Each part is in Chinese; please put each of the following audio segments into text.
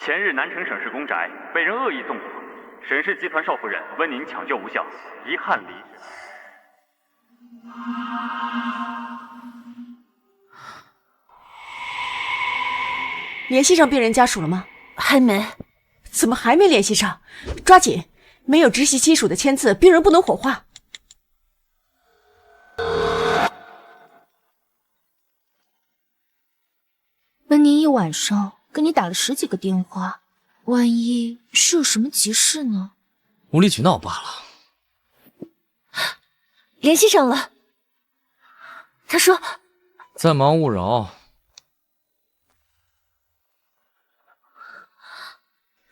前日南城省市公宅被人恶意纵火，沈氏集团少夫人温宁抢救无效，遗憾离世。联系上病人家属了吗？还没。怎么还没联系上？抓紧！没有直系亲属的签字，病人不能火化。温宁一晚上跟你打了10几个电话，万一是有什么急事呢？无理取闹罢了。联系上了，他说再忙勿扰。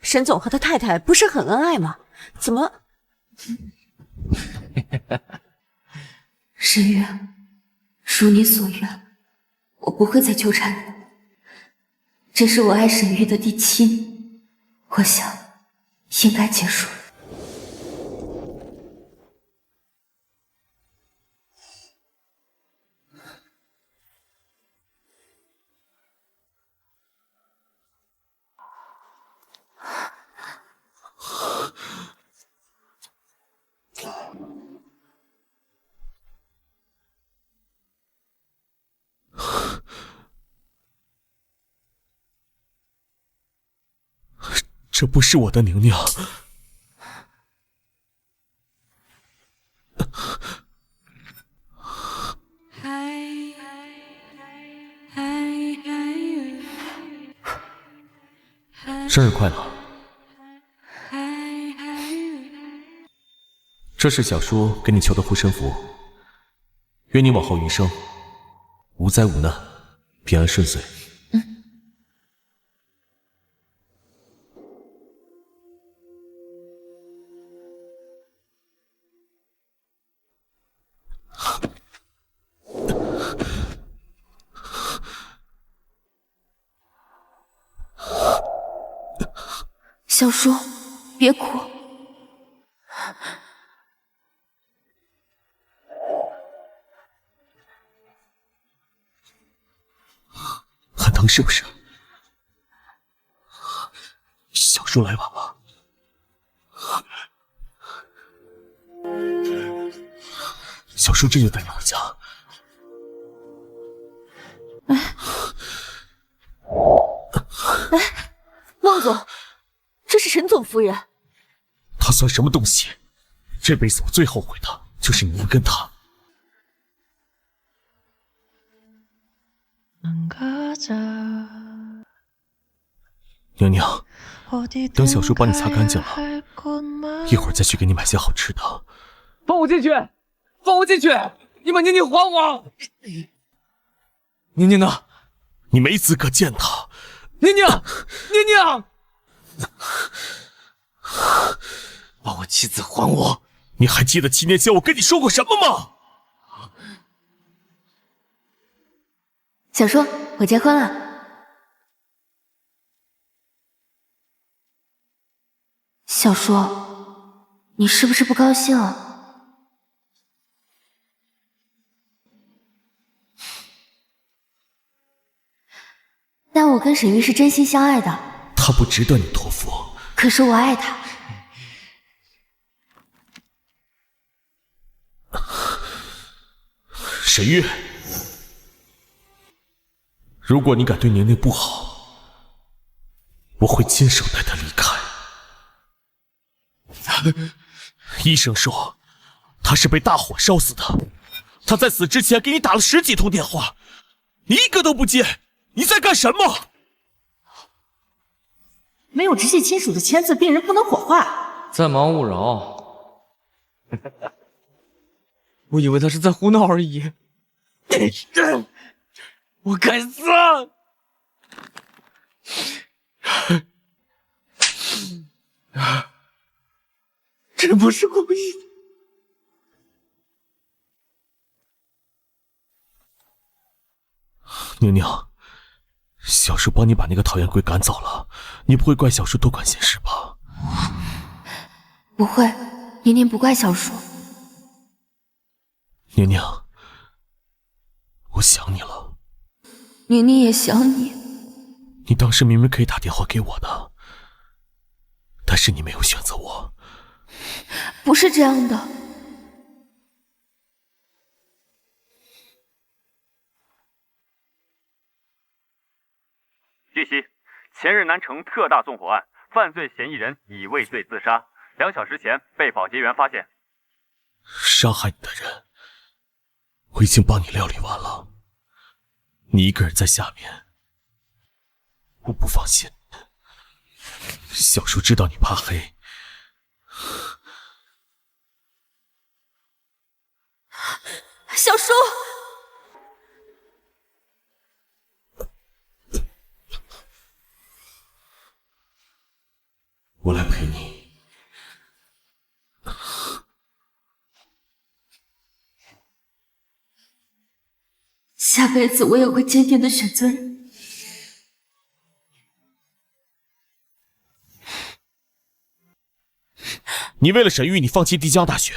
沈总和他太太不是很恩爱吗？怎么？沈月，如你所愿，我不会再纠缠你。这是我爱沈玉的第7年，我想应该结束了。这不是我的宁宁。生日快乐！这是小叔给你求的护身符，愿你往后余生无灾无难，平安顺遂。小叔，别哭。很疼是不是？小叔来晚了。小叔这就带你回家。孟总，这是沈总夫人。他算什么东西？这辈子我最后悔的就是你跟他。宁宁，等小叔帮你擦干净了，一会儿再去给你买些好吃的。放我进去！放我进去！你把宁宁还我！宁宁呢？你没资格见他。宁宁，宁宁，把我妻子还我！你还记得7年前我跟你说过什么吗？小叔，我结婚了。小叔，你是不是不高兴啊？但我跟沈玉是真心相爱的。他不值得你托付。可是我爱他。沈玉，如果你敢对宁宁不好，我会亲手带她离开。医生说她是被大火烧死的，她在死之前给你打了10几通电话，你一个都不接，你在干什么？没有直系亲属的签字，病人不能火化。再忙勿扰。我以为他是在胡闹而已。我该死！真不是故意的。宁宁，小叔帮你把那个讨厌鬼赶走了，你不会怪小叔多管闲事吧？不会，宁宁不怪小叔。宁宁，我想你了。宁宁也想你。你当时明明可以打电话给我的，但是你没有选择我。不是这样的。据悉，前日南城特大纵火案，犯罪嫌疑人已畏罪自杀，2小时前被保洁员发现。伤害你的人，我已经帮你料理完了。你一个人在下面，我不放心。小叔知道你怕黑，小叔，我来陪你。下辈子我也会坚定的选择你。你为了沈玉，你放弃帝江大学，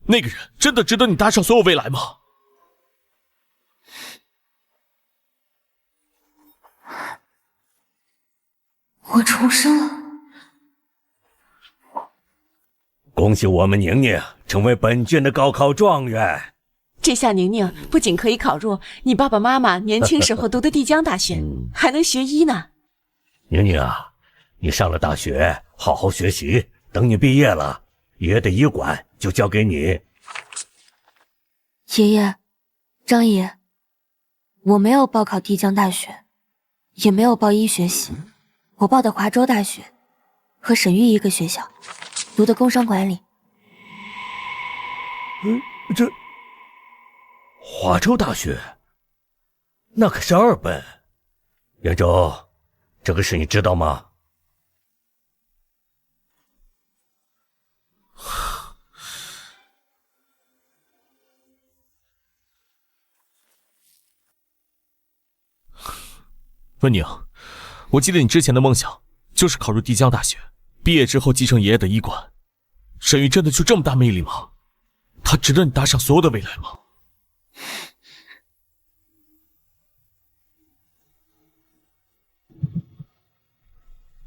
那个人真的值得你搭上所有未来吗？我重生了。恭喜我们宁宁成为本郡的高考状元。这下宁宁不仅可以考入你爸爸妈妈年轻时候读的帝江大学，还能学医呢。宁宁啊，你上了大学，好好学习，等你毕业了，爷爷的医馆就交给你。爷爷，张爷，我没有报考帝江大学，也没有报医学系，我报的华州大学，和沈玉一个学校，读的工商管理。这华州大学，那可是2本。严州，这个事你知道吗？温宁，我记得你之前的梦想就是考入帝江大学，毕业之后继承爷爷的医馆。沈玉真的就这么大魅力吗？他值得你搭上所有的未来吗？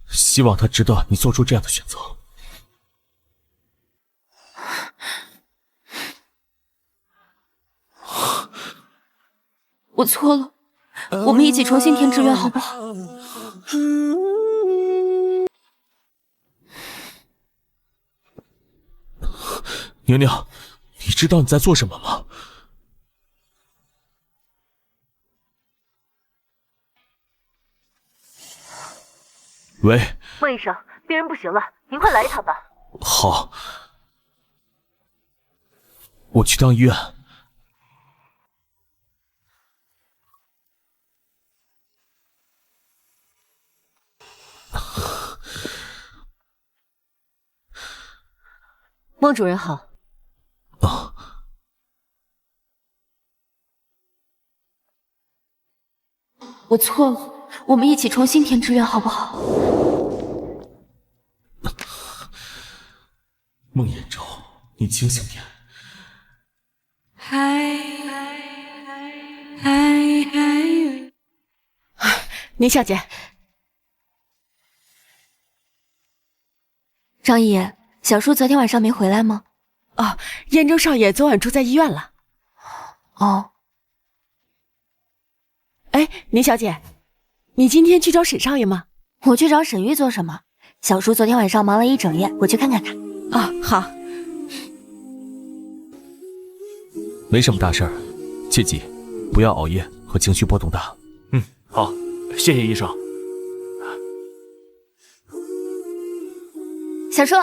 希望他值得你做出这样的选择。我错了，我们一起重新填志愿好不好？宁宁，你知道你在做什么吗？喂，孟医生，病人不行了，您快来一趟吧。好，我去趟医院。孟主任好。啊，我错了，我们一起重新填志愿好不好？孟延昭，你清醒点。宁小姐，张爷，小叔昨天晚上没回来吗？哦，燕州少爷昨晚住在医院了。哦，哎，宁小姐，你今天去找沈少爷吗？我去找沈玉做什么？小叔昨天晚上忙了一整夜，我去看看他。哦，好。没什么大事儿，切记不要熬夜和情绪波动大。好，谢谢医生。小叔，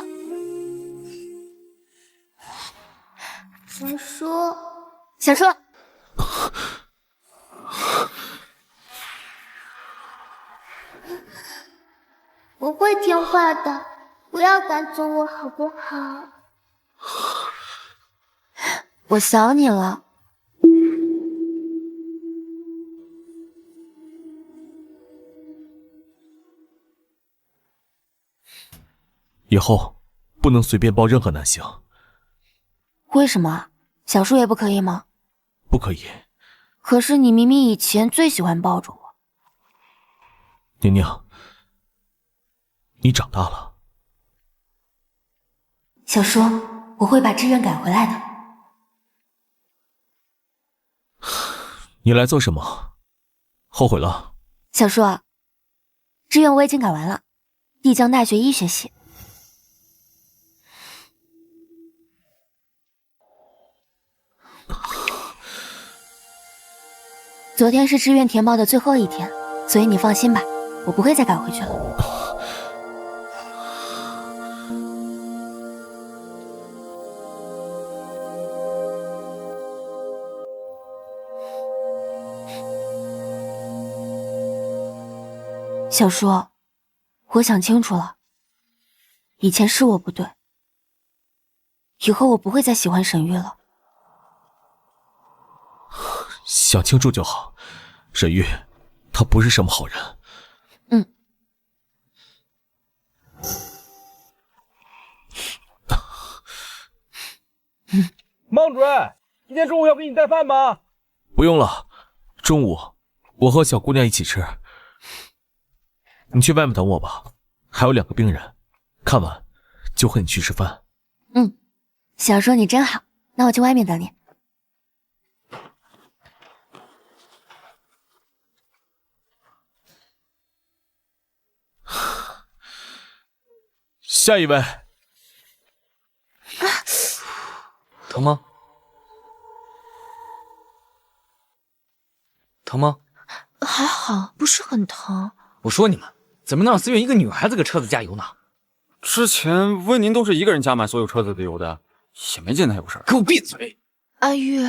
小叔，小叔，我会听话的，不要赶走我好不好？我想你了。以后不能随便抱任何男性。为什么？小叔也不可以吗？不可以。可是你明明以前最喜欢抱着我。宁宁，你长大了，小叔，我会把志愿改回来的。你来做什么？后悔了？小叔，志愿我已经改完了，帝江大学医学系。昨天是志愿填报的最后一天，所以你放心吧，我不会再改回去了。小叔，我想清楚了，以前是我不对，以后我不会再喜欢沈玉了。想清楚就好，沈玉，他不是什么好人。孟主任，今天中午要给你带饭吗？不用了，中午我和小姑娘一起吃。你去外面等我吧，还有2个病人，看完就和你去吃饭。小叔你真好，那我去外面等你。下一位。疼吗？疼吗？还好，不是很疼。我说你们，怎么能让思远一个女孩子给车子加油呢？之前温宁都是一个人加满所有车子的油的，也没见他有事儿。给我闭嘴！阿玉，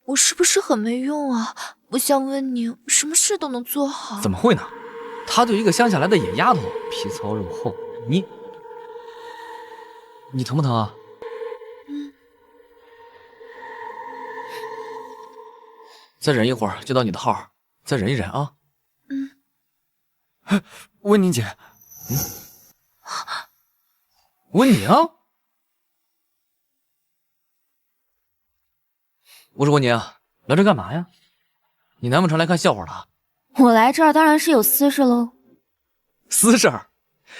我是不是很没用啊？不像温宁，什么事都能做好。怎么会呢？她就一个乡下来的野丫头，皮糙肉厚。你疼不疼啊？再忍一会儿就到你的号，再忍一忍啊。温宁姐，温宁？我说温宁，来这干嘛呀？你难不成来看笑话的？我来这儿当然是有私事喽。私事儿？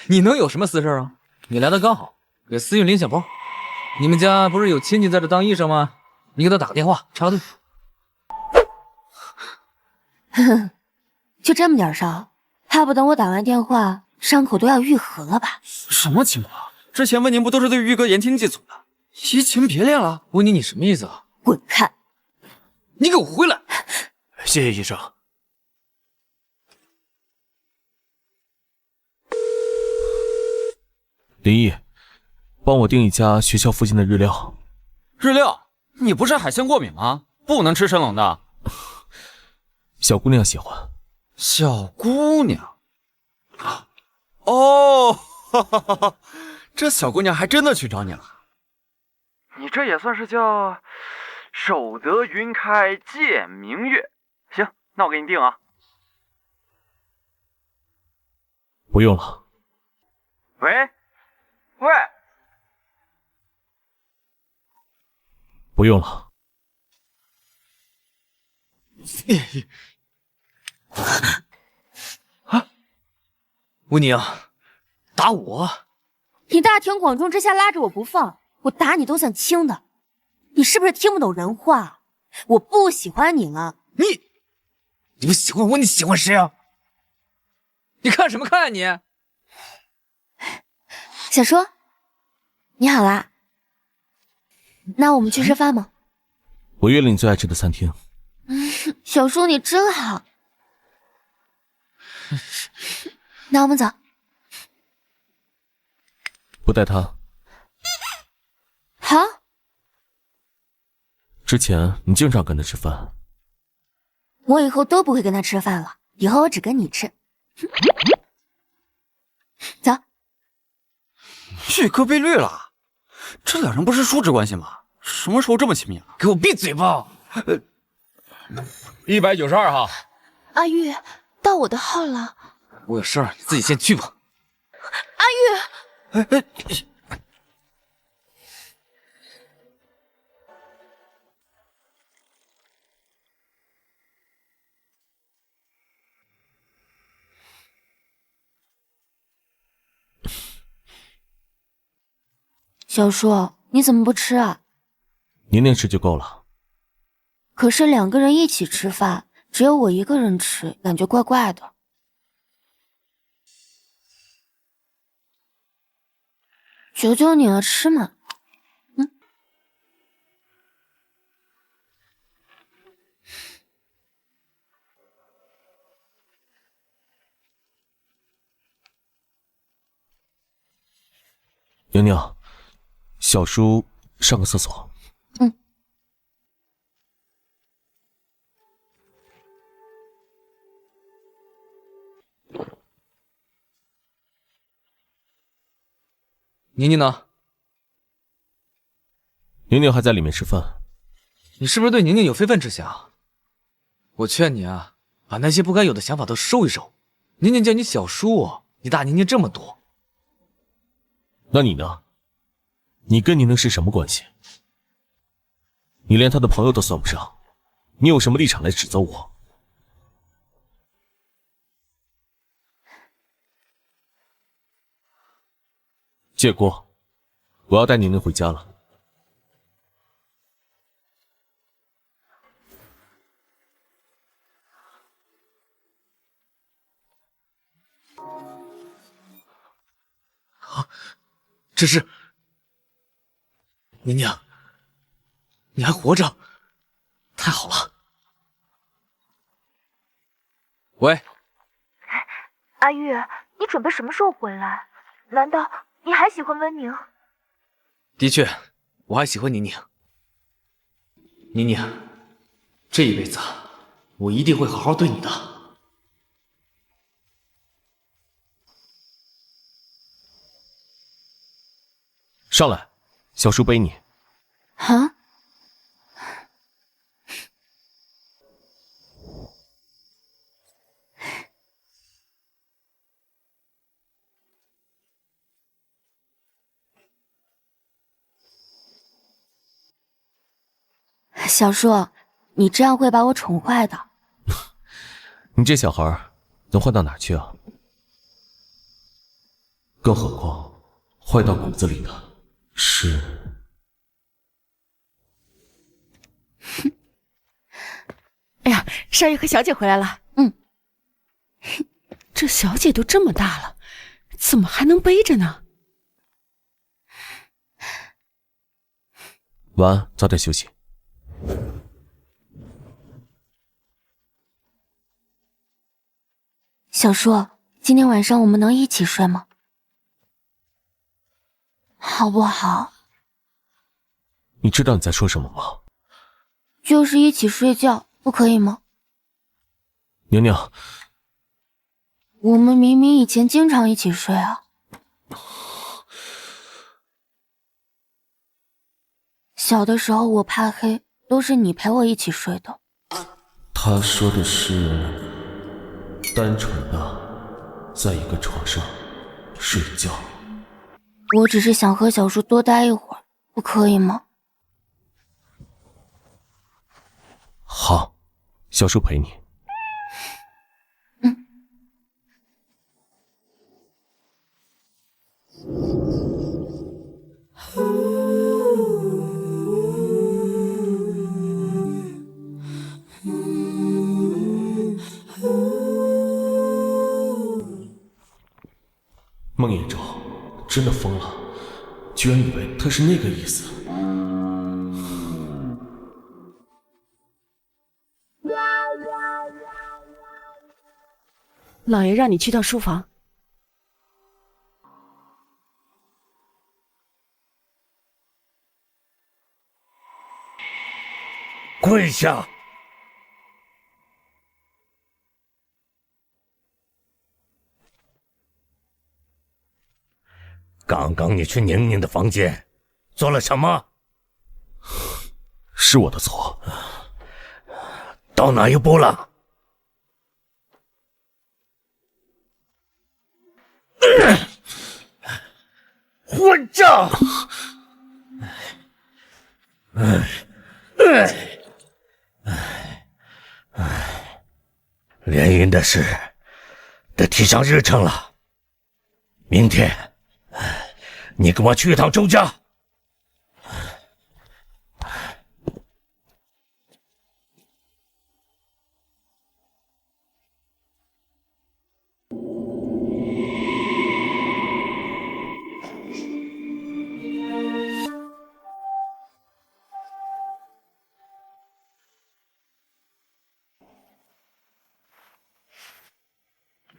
你能有什么私事啊？你来的刚好，给思韵领小包。你们家不是有亲戚在这当医生吗？你给他打个电话插个队。就这么点伤，还不等我打完电话，伤口都要愈合了吧？什么情况？之前温宁不都是对玉哥言听计从的，移情别恋了？温宁，你什么意思啊？滚开！你给我回来！谢谢医生。林毅，帮我订一家学校附近的日料。日料？你不是海鲜过敏吗？不能吃生冷的。小姑娘喜欢。小姑娘？哦，哈哈哈哈，这小姑娘还真的去找你了。你这也算是叫守得云开见明月。行，那我给你定啊。不用了。喂，喂，不用了。温宁，打我！你大庭广众之下拉着我不放，我打你都算轻的。你是不是听不懂人话？我不喜欢你了。你不喜欢我，你喜欢谁啊？你看什么看啊你？小叔，你好啦。那我们去吃饭吗？我约了你最爱吃的餐厅。小叔你真好。那我们走。不带他。好。之前你经常跟他吃饭。我以后都不会跟他吃饭了，以后我只跟你吃。走。玉哥被绿了，这两人不是叔侄关系吗？什么时候这么亲密啊？给我闭嘴吧！192号。阿玉，到我的号了。我有事儿，你自己先去吧。阿玉，小叔，你怎么不吃啊？宁宁吃就够了。可是2个人一起吃饭，只有我一个人吃，感觉怪怪的。求求你了，吃嘛。宁宁，小叔上个厕所。宁宁呢？宁宁还在里面吃饭。你是不是对宁宁有非分之想？我劝你啊，把那些不该有的想法都收一收。宁宁叫你小叔，你大宁宁这么多。那你呢？你跟宁宁是什么关系？你连她的朋友都算不上，你有什么立场来指责我？借过，我要带宁宁回家了。这是宁宁，你还活着，太好了。喂，阿玉，你准备什么时候回来？难道你还喜欢温宁？的确，我还喜欢宁宁。宁宁，这一辈子我一定会好好对你的。上来，小叔背你。啊？小叔，你这样会把我宠坏的。你这小孩能坏到哪去啊？更何况，坏到骨子里的是……哎呀，少爷和小姐回来了。这小姐都这么大了，怎么还能背着呢？晚安，早点休息。小叔，今天晚上我们能一起睡吗？好不好？你知道你在说什么吗？就是一起睡觉，不可以吗？宁宁，我们明明以前经常一起睡啊。小的时候我怕黑，都是你陪我一起睡的。他说的是单纯的在一个床上睡觉。我只是想和小叔多待一会儿，不可以吗？好，小叔陪你。孟野舟真的疯了，居然以为他是那个意思。老爷让你去趟书房。跪下！刚刚你去宁宁的房间做了什么？是我的错。到哪一步了？混账！联姻的事得提上日程了。明天，你跟我去一趟周家，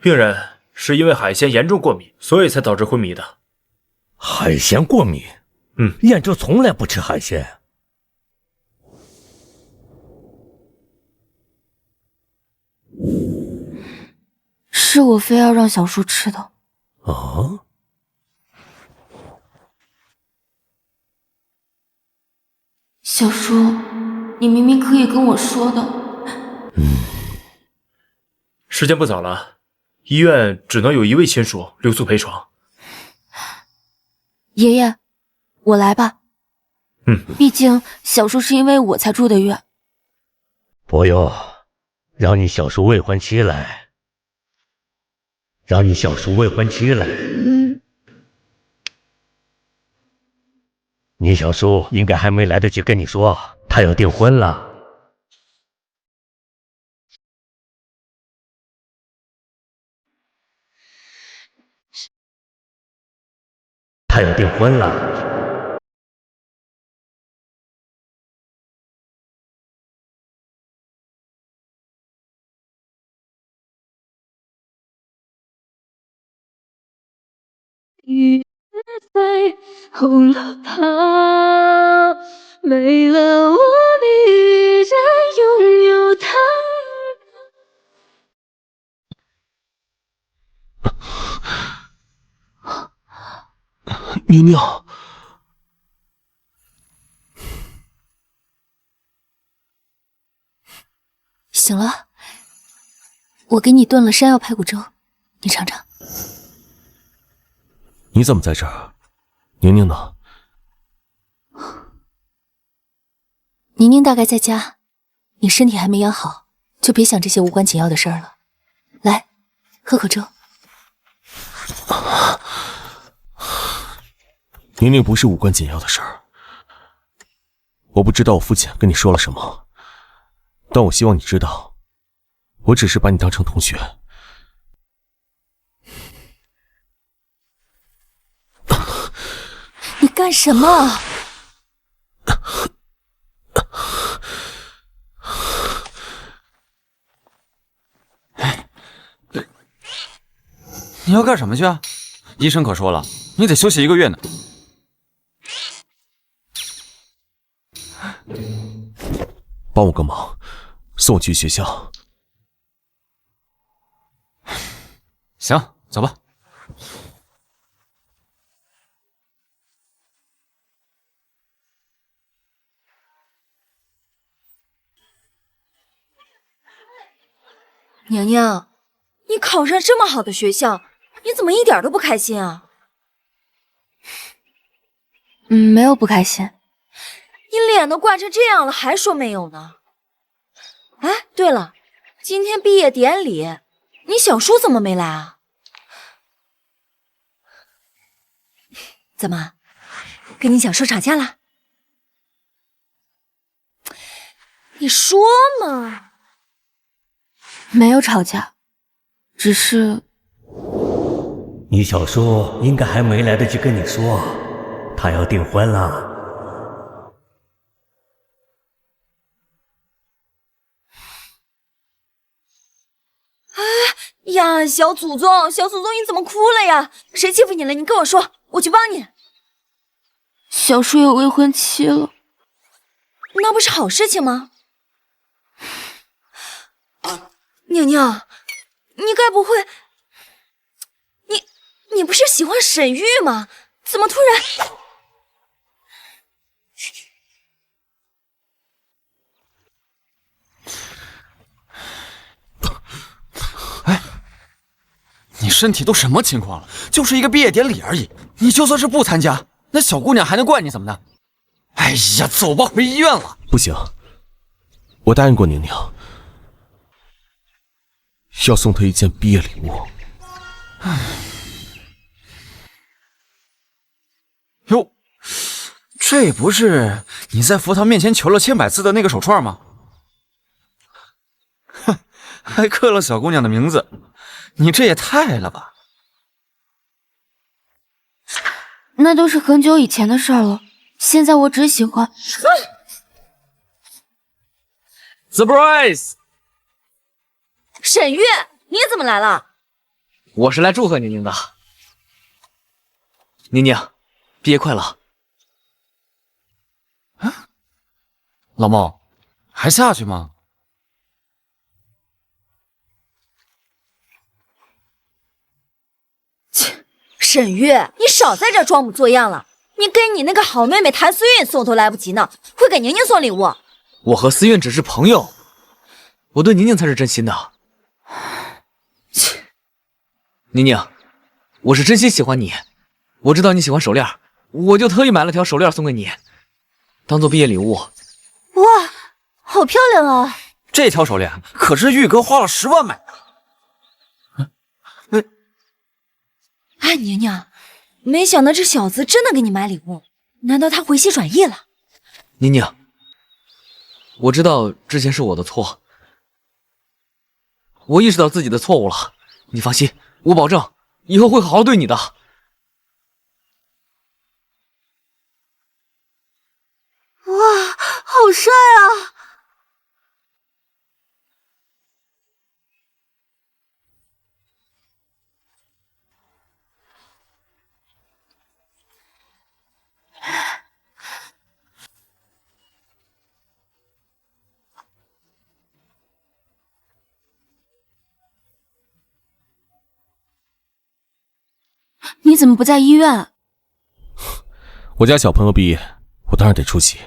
病人是因为海鲜严重过敏，所以才导致昏迷的。海鲜过敏？燕州从来不吃海鲜。是我非要让小叔吃的。啊？小叔，你明明可以跟我说的。时间不早了，医院只能有一位亲属留宿陪床。爷爷，我来吧。毕竟小叔是因为我才住的院。不用，让你小叔未婚妻来。让你小叔未婚妻来。你小叔应该还没来得及跟你说，他要订婚了。他要订婚了。雨在红了它，没了我，你依然拥有它。宁宁，醒了，我给你炖了山药排骨粥，你尝尝。你怎么在这儿？宁宁呢？宁宁大概在家，你身体还没养好，就别想这些无关紧要的事儿了。来，喝口粥。宁宁不是无关紧要的事儿。我不知道我父亲跟你说了什么，但我希望你知道，我只是把你当成同学。你干什么？你要干什么去啊？医生可说了，你得休息1个月呢。帮我个忙，送我去学校。行，走吧。娘娘，你考上这么好的学校，你怎么一点都不开心啊？没有不开心。你脸都挂成这样了，还说没有呢？哎，对了，今天毕业典礼，你小叔怎么没来啊？怎么，跟你小叔吵架了？你说嘛。没有吵架，只是你小叔应该还没来得及跟你说，他要订婚了。哎呀，小祖宗，小祖宗，你怎么哭了呀？谁欺负你了？你跟我说，我去帮你。小叔有未婚妻了，那不是好事情吗？宁宁，你该不会，你不是喜欢沈玉吗？怎么突然？哎，你身体都什么情况了？就是一个毕业典礼而已，你就算是不参加，那小姑娘还能怪你怎么的？哎呀，走吧，回医院了。不行，我答应过宁宁，要送她一件毕业礼物。哟，这不是你在佛堂面前求了千百次的那个手串吗？哼，还刻了小姑娘的名字，你这也太了吧！那都是很久以前的事了。现在我只喜欢。Surprise！ 沈玉，你怎么来了？我是来祝贺宁宁的。宁宁，毕业快乐！啊，老孟，还下去吗？切，沈玉，你少在这装模作样了。你给你那个好妹妹谭思韵送都来不及呢，会给宁宁送礼物？我和思韵只是朋友，我对宁宁才是真心的。切，宁宁，我是真心喜欢你。我知道你喜欢手链，我就特意买了条手链送给你，当做毕业礼物。哇，好漂亮啊！这条手链可是玉哥花了10万买的。哎，宁宁，没想到这小子真的给你买礼物，难道他回心转意了？宁宁，我知道之前是我的错，我意识到自己的错误了。你放心，我保证以后会好好对你的。哇，好帅啊！你怎么不在医院？我家小朋友毕业，我当然得出席。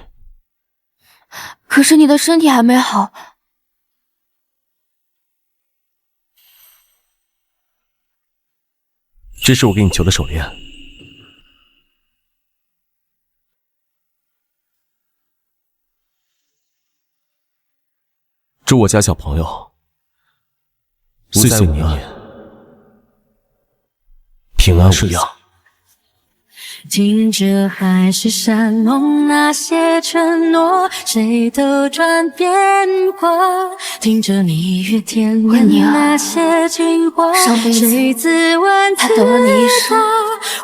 可是你的身体还没好。这是我给你求的手链，祝我家小朋友岁岁年年平安无恙。听着海誓山盟那些承诺，谁都转变过。听着蜜语甜言那些情话，谁自问自答。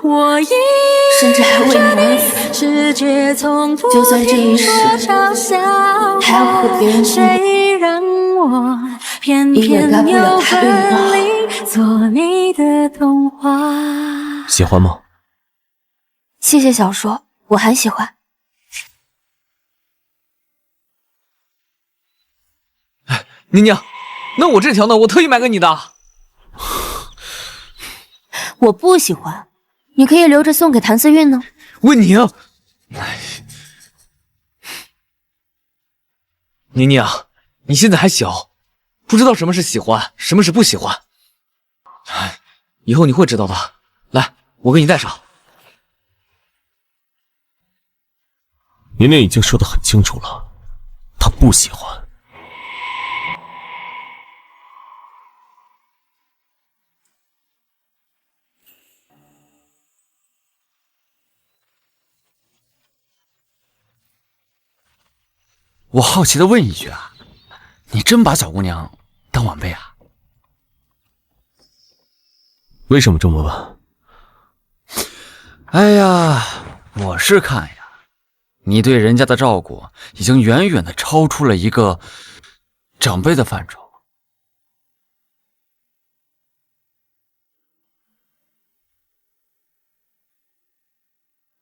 我一甚至还为你而死，世界从不就算这一世还要和别人谁让我偏偏又分离，做你的童话。喜欢吗？谢谢小说，我很喜欢。宁宁，那我这条呢？我特意买给你的。我不喜欢，你可以留着送给谭思韵呢。问宁，宁宁，你现在还小，不知道什么是喜欢，什么是不喜欢。以后你会知道的。来，我给你戴上。宁宁已经说得很清楚了，她不喜欢。我好奇的问一句啊，你真把小姑娘当晚辈啊？为什么这么问？哎呀，我是看呀，你对人家的照顾已经远远的超出了一个长辈的范畴。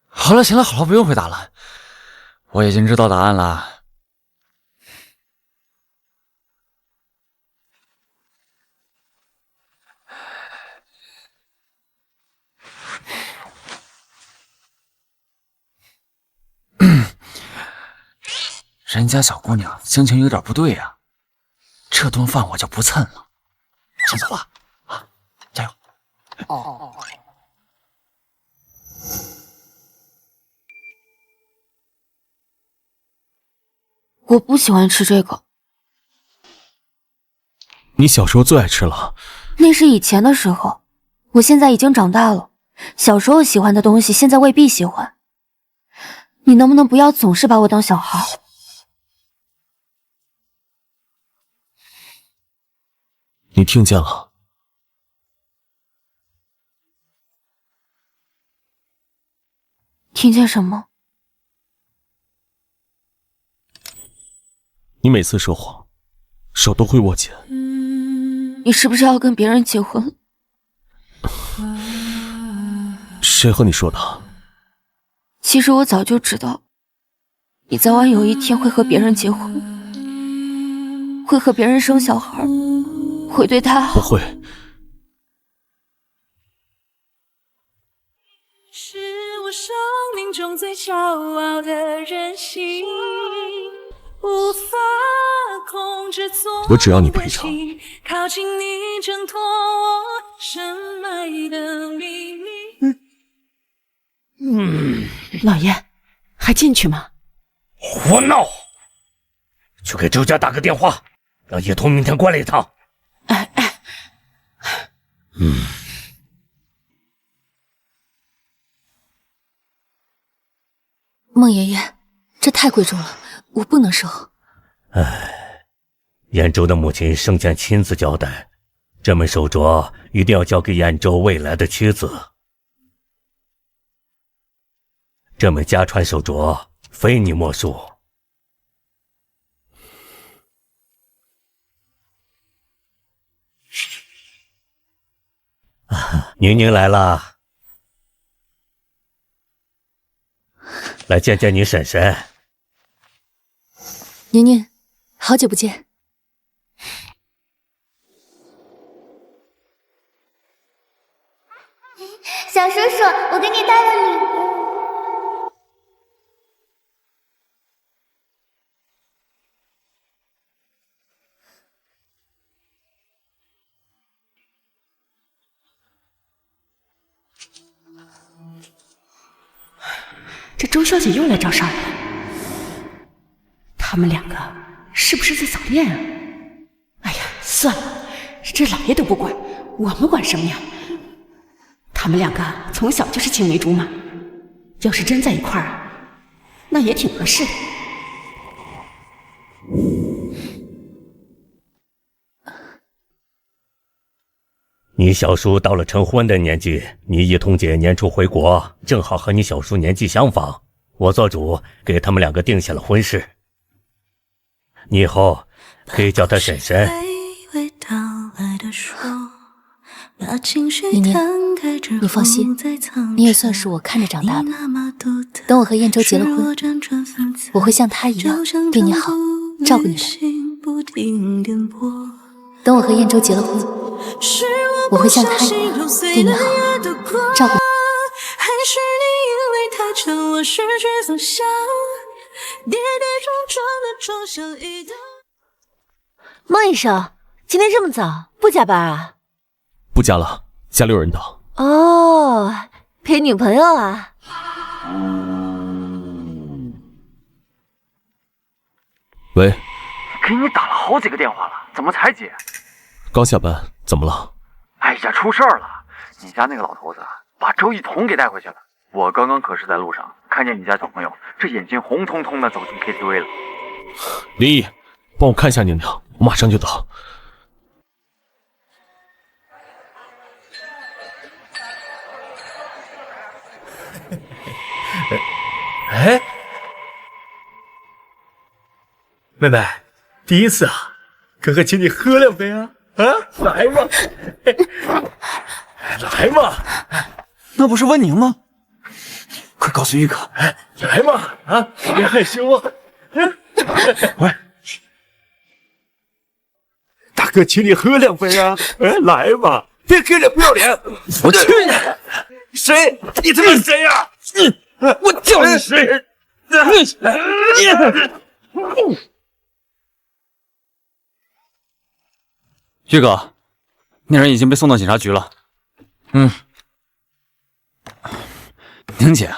好了，行了，好了，不用回答了，我已经知道答案了。人家小姑娘心情有点不对呀，这顿饭我就不蹭了，先走了啊，加油！我不喜欢吃这个。你小时候最爱吃了。那是以前的时候，我现在已经长大了，小时候喜欢的东西，现在未必喜欢。你能不能不要总是把我当小孩？你听见了？听见什么？你每次说谎，手都会握紧。你是不是要跟别人结婚？谁和你说的？其实我早就知道，你早晚有一天会和别人结婚，会和别人生小孩，会对他好。不会。是我生命中最骄傲的任性，无法控制做我只要你赔偿。靠近你，挣脱我深埋的秘密。老爷，还进去吗？胡闹！去给周家打个电话，让叶童明天过来一趟。孟爷爷，这太贵重了，我不能收。兖州的母亲生前亲自交代，这枚手镯一定要交给兖州未来的妻子。这枚家传手镯非你莫属。宁宁来了，来见见你婶婶。宁宁，好久不见。小叔叔，我给你带了礼物。这周小姐又来找事儿了，他们两个是不是在早恋啊？哎呀，算了，这老爷都不管，我们管什么呀？他们两个从小就是青梅竹马，要是真在一块儿，那也挺合适的。你小叔到了成婚的年纪，你一彤姐年初回国，正好和你小叔年纪相仿，我做主给他们两个定下了婚事。你以后可以叫她婶婶。宁宁，你放心，你也算是我看着长大的。等我和兖州结了婚，我会像他一样对你好，照顾你的。等我和兖州结了婚，我会像他一样对你好，照顾你。孟医生，今天这么早，不加班啊？不加了，家里有人等。哦，陪女朋友啊？喂，给你打了好几个电话了，怎么才接？刚下班，怎么了？哎呀，出事儿了！你家那个老头子把周一彤给带回去了。我刚刚可是在路上看见你家小朋友，这眼睛红彤彤的走进 KTV 了。林毅，帮我看一下宁宁，我马上就到。哎，妹妹，第一次啊，哥哥请你喝两杯啊！啊，来嘛，来嘛！那不是温宁吗？快告诉玉哥，来嘛！啊，别害羞啊！喂，大哥请你喝两杯啊！来嘛，别给脸不要脸！我去你！谁？你他妈谁呀？我叫你谁？玉哥，那人已经被送到警察局了。宁姐，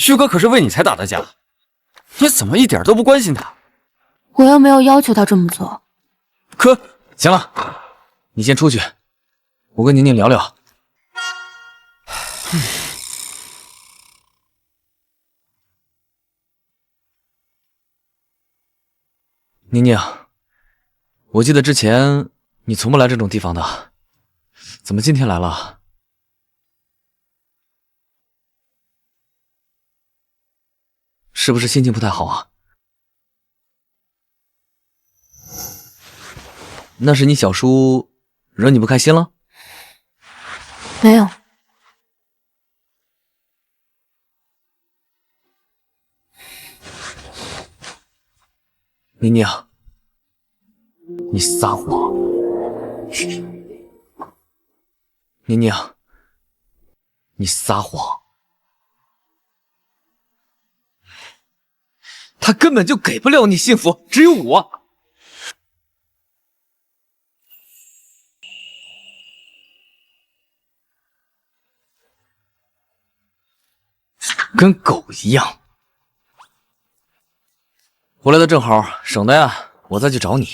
玉哥可是为你才打的架，你怎么一点都不关心他？我又没有要求他这么做。可行了，你先出去，我跟宁宁聊聊。宁宁，我记得之前你从不来这种地方的，怎么今天来了？是不是心情不太好啊？那是你小叔，惹你不开心了？没有。宁宁，你撒谎！宁宁，你撒谎！他根本就给不了你幸福，只有我。跟狗一样。我来的正好，省得呀，我再去找你。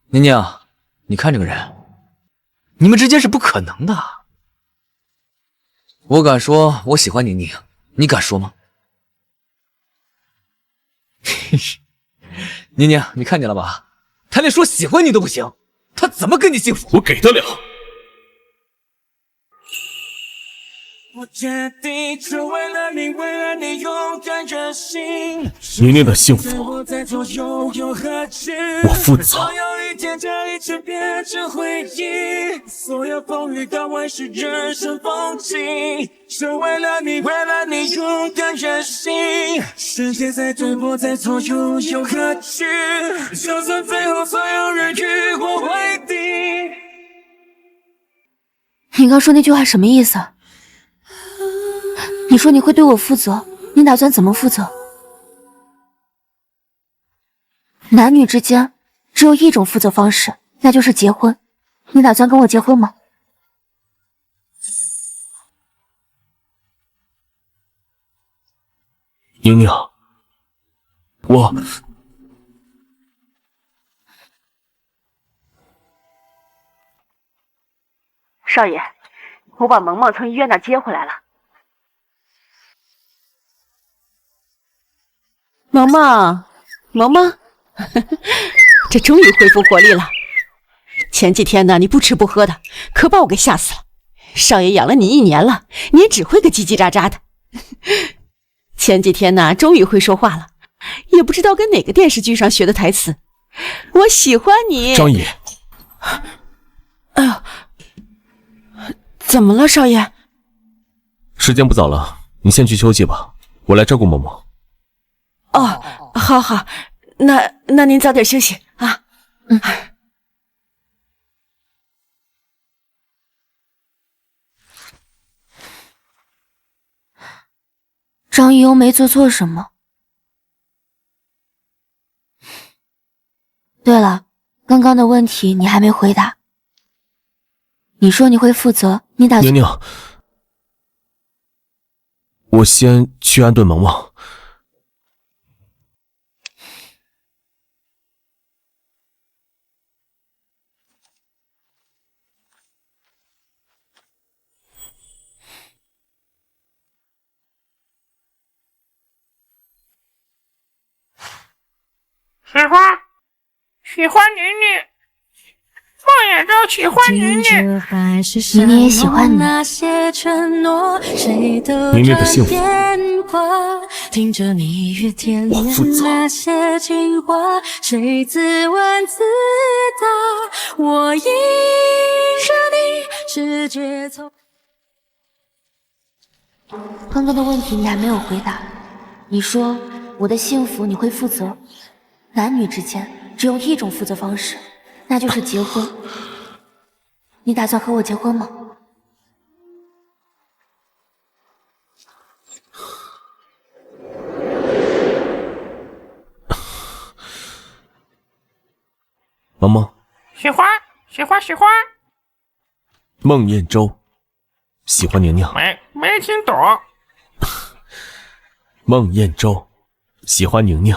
宁宁，你看这个人，你们之间是不可能的。我敢说我喜欢宁宁，你敢说吗？宁宁，你看见了吧？他连说喜欢你都不行，他怎么跟你幸福？我给得了。宁宁的幸福，我负责。所有风雨到万事人生风景，是为了你，为了你勇敢任性。世界再对我再错又何惧？就算最后所有人与我为敌。你刚说那句话什么意思？你说你会对我负责，你打算怎么负责？男女之间只有一种负责方式，那就是结婚。你打算跟我结婚吗？宁宁，我少爷，我把萌萌从医院那接回来了。萌萌，萌萌，这终于恢复活力了。前几天呢，你不吃不喝的，可把我给吓死了。少爷养了你1年了，你也只会个叽叽喳喳的。前几天呢，终于会说话了，也不知道跟哪个电视剧上学的台词。我喜欢你，张姨。哎呦，怎么了，少爷？时间不早了，你先去休息吧，我来照顾萌萌。哦，好好，那您早点休息啊。张姨又没做错什么。对了，刚刚的问题你还没回答。你说你会负责，你打算……宁宁，我先去安顿萌萌。喜欢宁宁，梦魇都喜欢宁宁，宁宁也喜欢你。宁宁的幸福，我负责。刚刚的问题你还没有回答，你说我的幸福你会负责，男女之间只有一种负责方式，那就是结婚。你打算和我结婚吗？萌萌，喜欢。孟燕舟，喜欢宁宁。没听懂。孟燕舟，喜欢宁宁。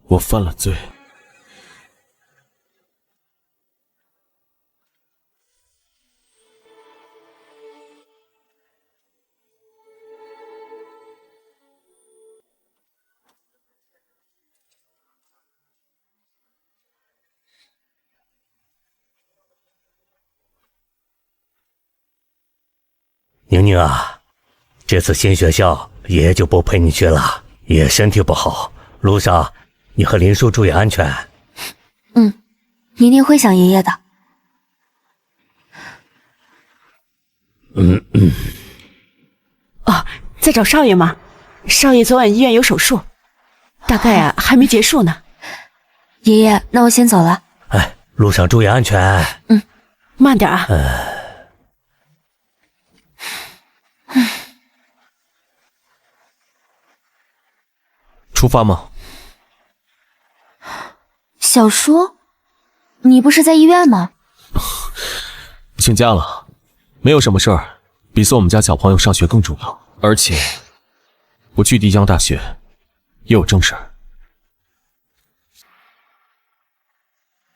我犯了罪。宁宁啊，这次新学校爷爷就不陪你去了，爷爷身体不好，路上你和林叔注意安全。宁宁会想爷爷的。哦，在找少爷吗？少爷昨晚医院有手术，大概还没结束呢。爷爷，那我先走了。哎，路上注意安全。慢点啊。出发吗？小叔，你不是在医院吗？请假了，没有什么事儿，比送我们家小朋友上学更重要。而且，我去帝江大学也有正事儿。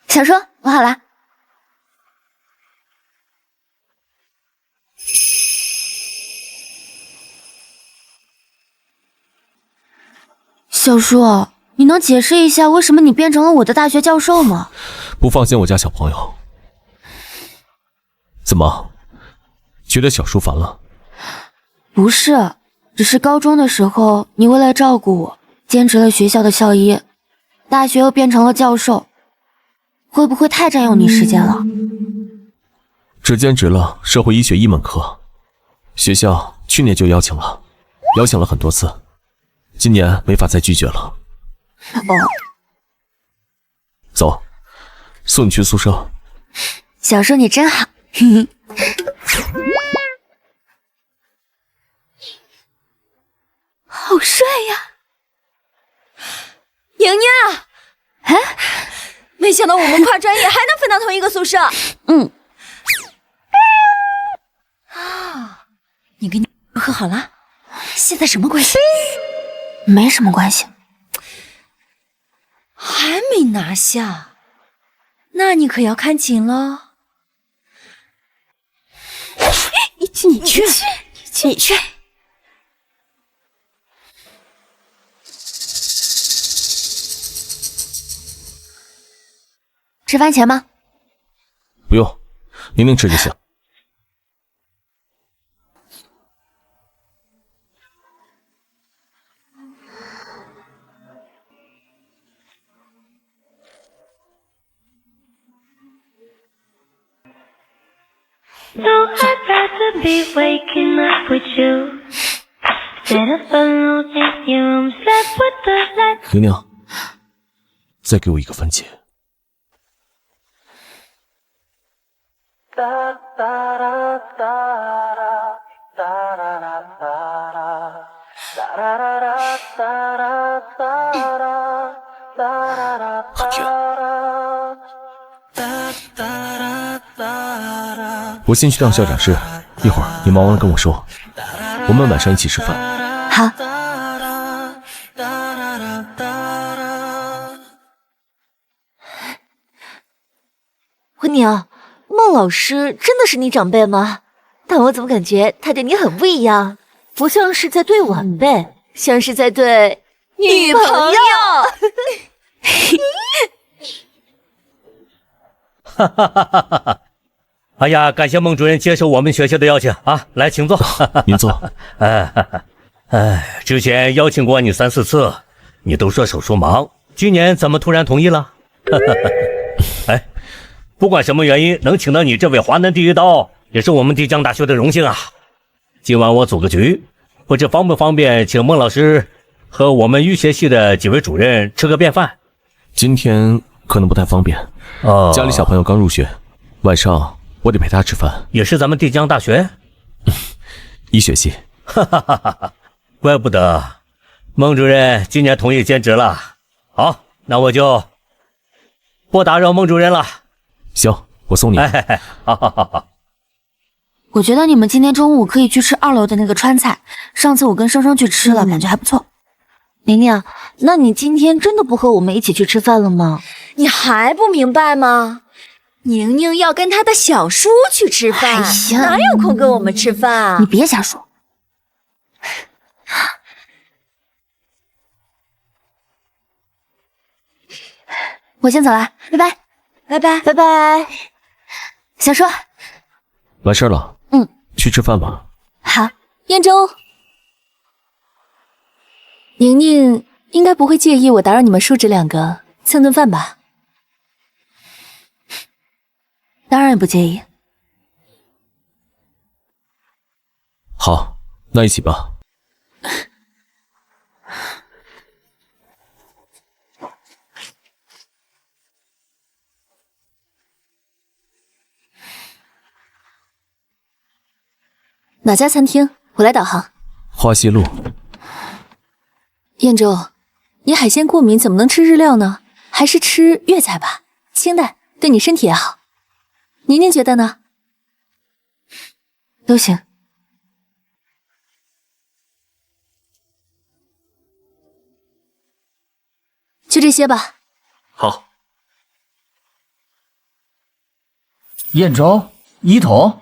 小叔，我好了。小叔，你能解释一下为什么你变成了我的大学教授吗？不放心我家小朋友。怎么，觉得小叔烦了？不是，只是高中的时候你为了照顾我，兼职了学校的校医，大学又变成了教授，会不会太占用你时间了？只兼职了社会医学一门课，学校去年就邀请了很多次，今年没法再拒绝了。走，送你去宿舍。小叔你真好。好帅呀！宁宁，没想到我们跨专业还能分到同一个宿舍。你跟你和好了？现在什么关系？没什么关系。还没拿下，那你可要看紧了。你去。吃饭钱吗？不用，宁宁吃就行。No, I'd rather be waking up with you instead of alone in your room, slept with the lights. 宁宁，再给我一个番茄。很甜。我先去趟校长室，一会儿你忙完了跟我说，我们晚上一起吃饭。好。温宁，孟老师真的是你长辈吗？但我怎么感觉他对你很不一样？不像是在对晚辈，像是在对女朋友。哈哈哈哈哈！哎呀，感谢孟主任接受我们学校的邀请啊，来，请坐。您坐。之前邀请过你3、4次，你都说手术忙，今年怎么突然同意了？哎，不管什么原因，能请到你这位华南第一刀，也是我们帝江大学的荣幸啊。今晚我组个局，不知方不方便请孟老师和我们医学系的几位主任吃个便饭？今天可能不太方便。家里小朋友刚入学，晚上我得陪他吃饭。也是咱们帝江大学医学系。怪不得孟主任今年同意兼职了。好，那我就不打扰孟主任了。行，我送你。好。我觉得你们今天中午可以去吃2楼的那个川菜，上次我跟生生去吃了，感觉还不错。宁宁，那你今天真的不和我们一起去吃饭了吗？你还不明白吗？宁宁要跟她的小叔去吃饭，哪有空跟我们吃饭？你别瞎说。我先走了，拜拜，拜拜，拜拜。小叔，完事了。去吃饭吧。好。燕州，宁宁应该不会介意我打扰你们叔侄2个蹭顿饭吧？当然不介意。好，那一起吧。哪家餐厅？我来导航。花溪路。燕州，你海鲜过敏，怎么能吃日料呢？还是吃粤菜吧，清淡，对你身体也好。宁宁觉得呢？都行。就这些吧。好。燕州、一桐，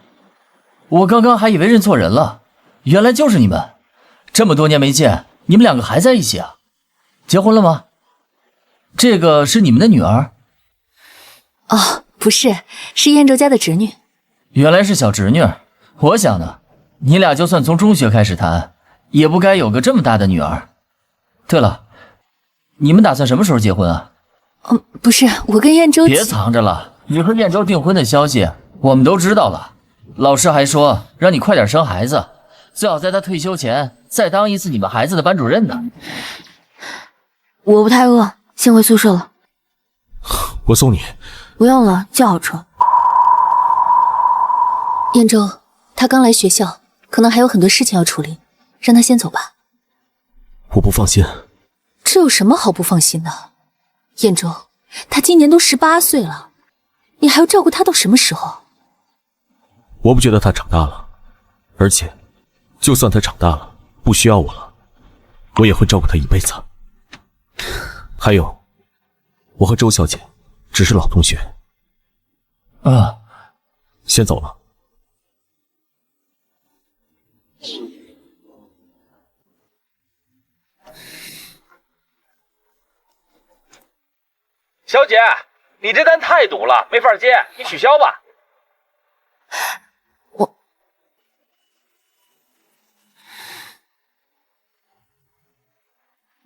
我刚刚还以为认错人了，原来就是你们。这么多年没见，你们两个还在一起啊？结婚了吗？这个是你们的女儿？哦，不是，是燕州家的侄女。原来是小侄女。我想呢，你俩就算从中学开始谈，也不该有个这么大的女儿。对了，你们打算什么时候结婚啊？不是，我跟燕州……别藏着了，你和燕州订婚的消息我们都知道了。老师还说让你快点生孩子，最好在他退休前再当一次你们孩子的班主任呢。我不太饿，先回宿舍了。我送你。不用了，叫好车。燕州，他刚来学校，可能还有很多事情要处理，让他先走吧。我不放心。这有什么好不放心的？燕州，他今年都18岁了，你还要照顾他到什么时候？我不觉得他长大了，而且，就算他长大了，不需要我了，我也会照顾他一辈子。还有，我和周小姐只是老同学。先走了。小姐，你这单太堵了，没法接，你取消吧。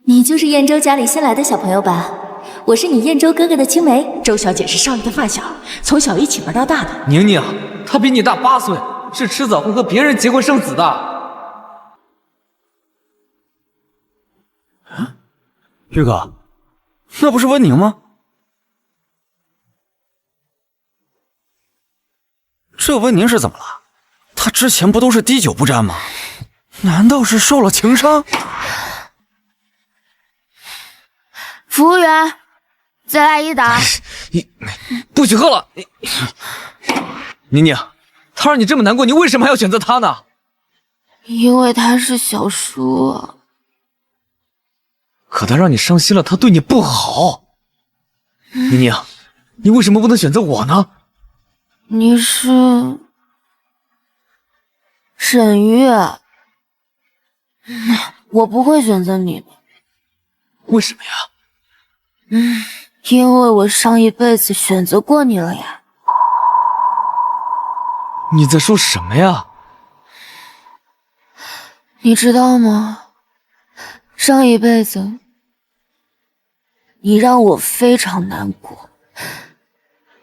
你就是燕州家里新来的小朋友吧？我是你燕州哥哥的青梅。周小姐是少爷的发小，从小一起玩到大的。宁宁，她比你大8岁，是迟早会和别人结婚生子的。玉哥，那不是温宁吗？这温宁是怎么了？他之前不都是滴酒不沾吗？难道是受了情伤？服务员，再来一打。你不许喝了！宁宁，他让你这么难过，你为什么还要选择他呢？因为他是小叔。可他让你伤心了，他对你不好。宁宁，你为什么不能选择我呢？你是沈月，我不会选择你的。为什么呀？因为我上一辈子选择过你了呀。你在说什么呀？你知道吗？上一辈子，你让我非常难过。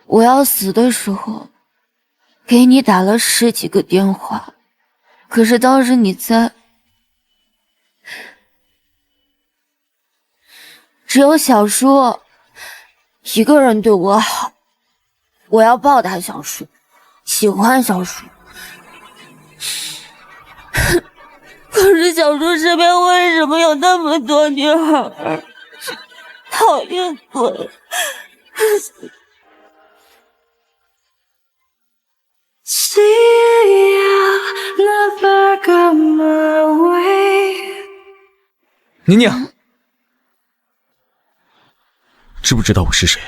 我要死的时候，给你打了10几个电话，可是当时你在，只有小叔一个人对我好，我要报答小叔，喜欢小叔。可是小叔身边为什么有那么多女孩？讨厌鬼！宁宁，知不知道我是谁？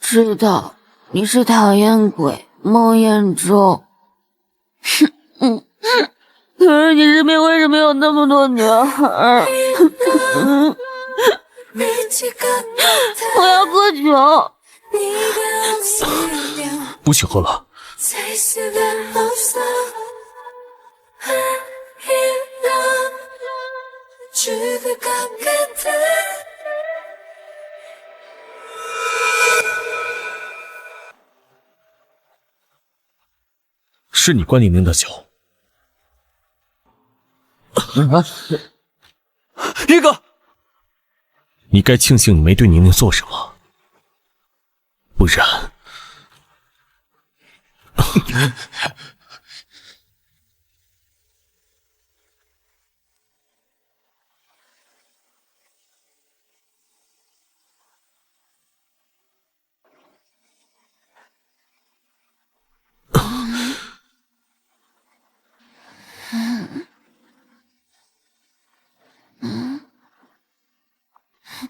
知道，你是讨厌鬼孟彦舟。可是你身边为什么有那么多女孩？我要喝酒。不许喝了。是你灌宁宁的酒。玉哥，你该庆幸你没对宁宁做什么，不然……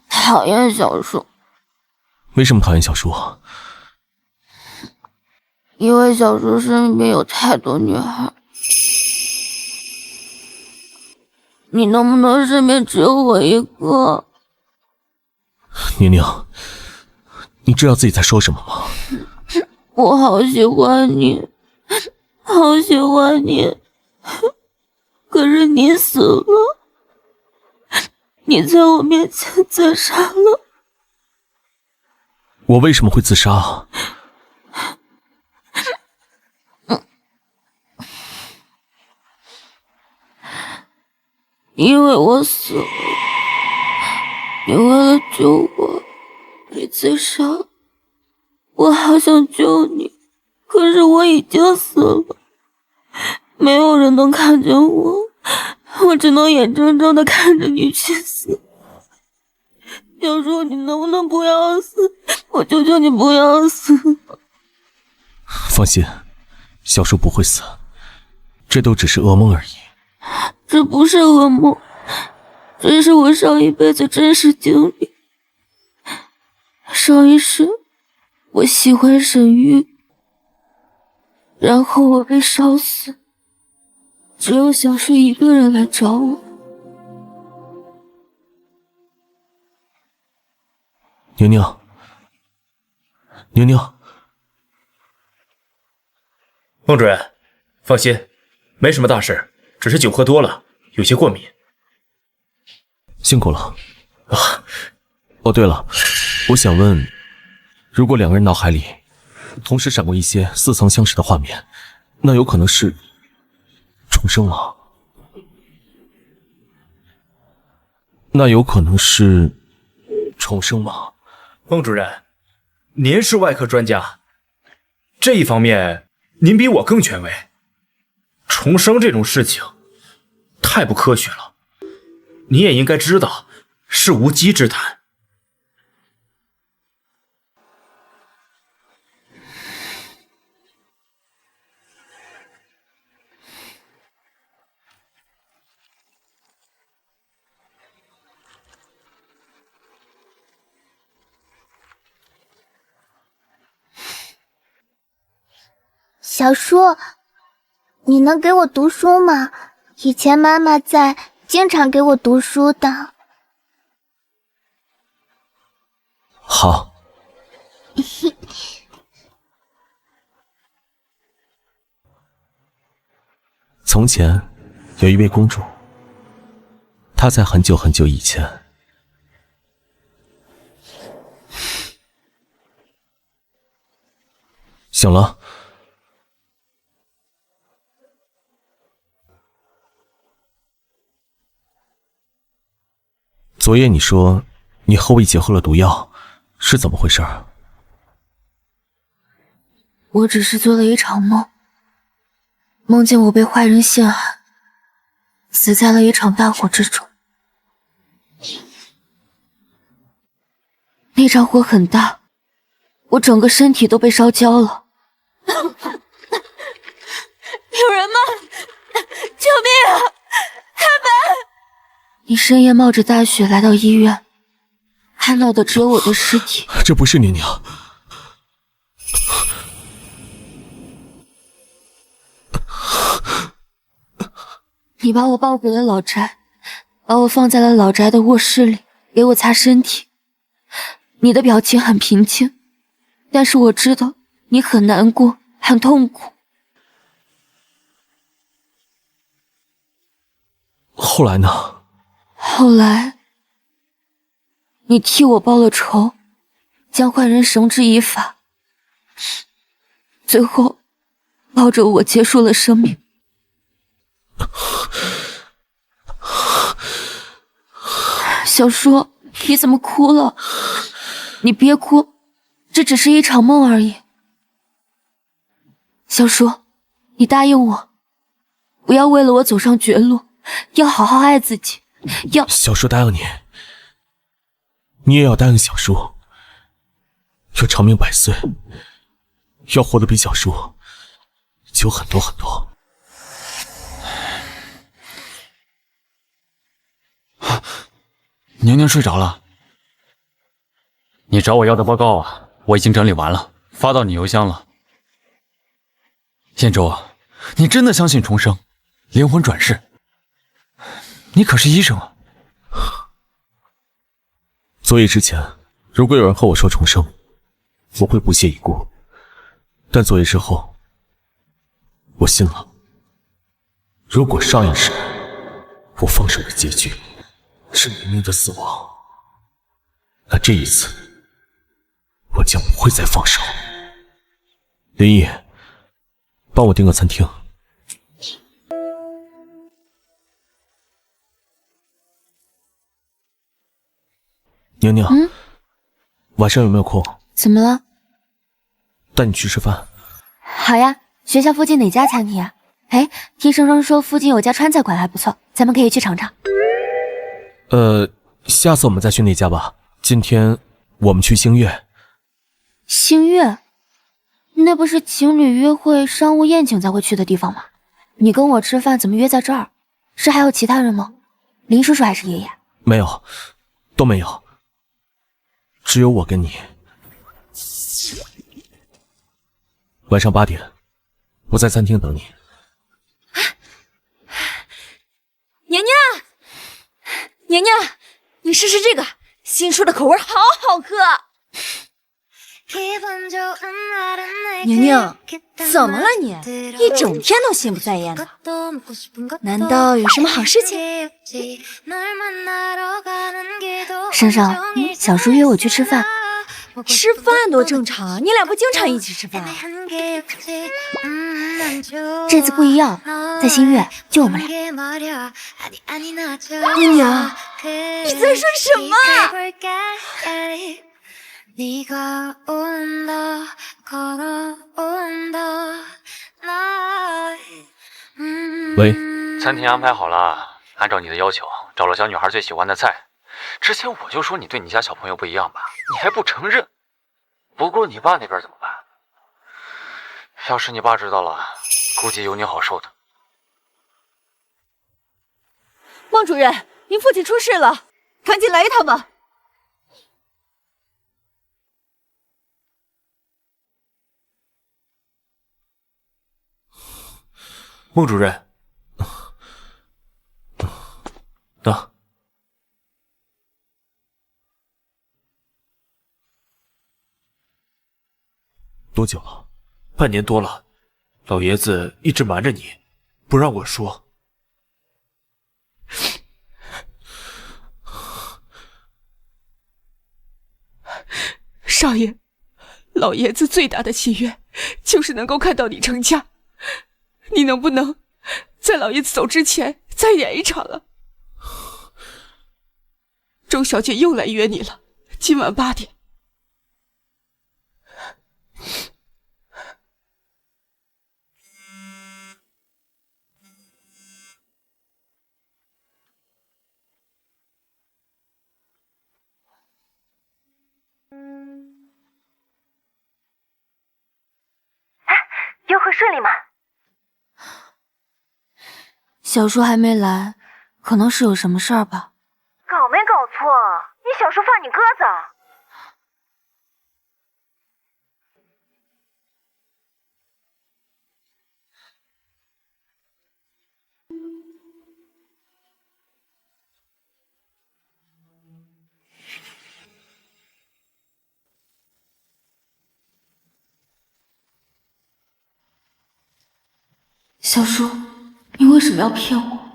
讨厌小树。为什么讨厌小树？因为小树身边有太多女孩。你能不能身边只有我一个？宁宁，你知道自己在说什么吗？我好喜欢你，好喜欢你，可是你死了，你在我面前自杀了。我为什么会自杀？因为我死了，你为了救我，你自杀。我好想救你，可是我已经死了，没有人能看见我，我只能眼睁睁地看着你去死。小树，你能不能不要死？我求求你不要死。放心，小树不会死，这都只是噩梦而已。这不是噩梦，这是我上一辈子真实经历。上一世，我喜欢沈玉，然后我被烧死，只有小树一个人来找我。宁宁，宁宁，孟主任，放心，没什么大事，只是酒喝多了，有些过敏。辛苦了。啊，哦，对了，我想问，如果两个人脑海里同时闪过一些似曾相识的画面，那有可能是重生吗？那有可能是重生吗？孟主任，您是外科专家，这一方面您比我更权威。重生这种事情太不科学了，你也应该知道是无稽之谈。小树，你能给我读书吗？以前妈妈在，经常给我读书的。好。从前有一位公主，她在很久很久以前，醒了。昨夜你说你和我一起喝了毒药，是怎么回事？我只是做了一场梦，梦见我被坏人陷害，死在了一场大火之中。那场火很大，我整个身体都被烧焦了。有人吗？救命啊！开门！你深夜冒着大雪来到医院，看到的只有我的尸体。这不是宁宁。你把我抱回了老宅，把我放在了老宅的卧室里，给我擦身体。你的表情很平静，但是我知道你很难过，很痛苦。后来呢？后来，你替我报了仇，将坏人绳之以法，最后抱着我结束了生命。小叔，你怎么哭了？你别哭，这只是一场梦而已。小叔，你答应我，不要为了我走上绝路，要好好爱自己，要……小叔答应你，你也要答应小叔，要长命百岁，要活得比小叔久很多很多。宁宁睡着了。你找我要的报告啊，我已经整理完了，发到你邮箱了。燕州，你真的相信重生、灵魂转世？你可是医生啊！作业之前，如果有人和我说重生，我会不屑一顾。但作业之后，我信了。如果上一世我放手的结局是宁宁的死亡，那这一次我将不会再放手。林毅，帮我订个餐厅。宁宁，晚上有没有空？怎么了？带你去吃饭。好呀，学校附近哪家餐厅啊？哎，听生生说附近有家川菜馆还不错，咱们可以去尝尝。下次我们再去那家吧。今天我们去星月。星月？那不是情侣约会、商务宴请才会去的地方吗？你跟我吃饭怎么约在这儿？是还有其他人吗？林叔叔还是爷爷？没有，都没有，只有我跟你。晚上8点，我在餐厅等你。娘娘，娘娘，你试试这个，新出的口味好好喝。娘娘，怎么了你？一整天都心不在焉的，难道有什么好事情？生生，小叔约我去吃饭。吃饭多正常，你俩不经常一起吃饭啊？这次不一样，在星月就我们俩。娘娘，你在说什么？喂，餐厅安排好了，按照你的要求找了小女孩最喜欢的菜。之前我就说你对你家小朋友不一样吧，你还不承认。不过你爸那边怎么办？要是你爸知道了，估计有你好受的。孟主任，您父亲出事了，赶紧来一趟吧。孟主任，等。多久了？半年多了，老爷子一直瞒着你，不让我说。少爷，老爷子最大的心愿就是能够看到你成家，你能不能在老爷子走之前再演一场啊？周小姐又来约你了，今晚8点。约会顺利吗？小叔还没来，可能是有什么事儿吧。搞没搞错？你小叔放你鸽子？小叔，你为什么要骗我？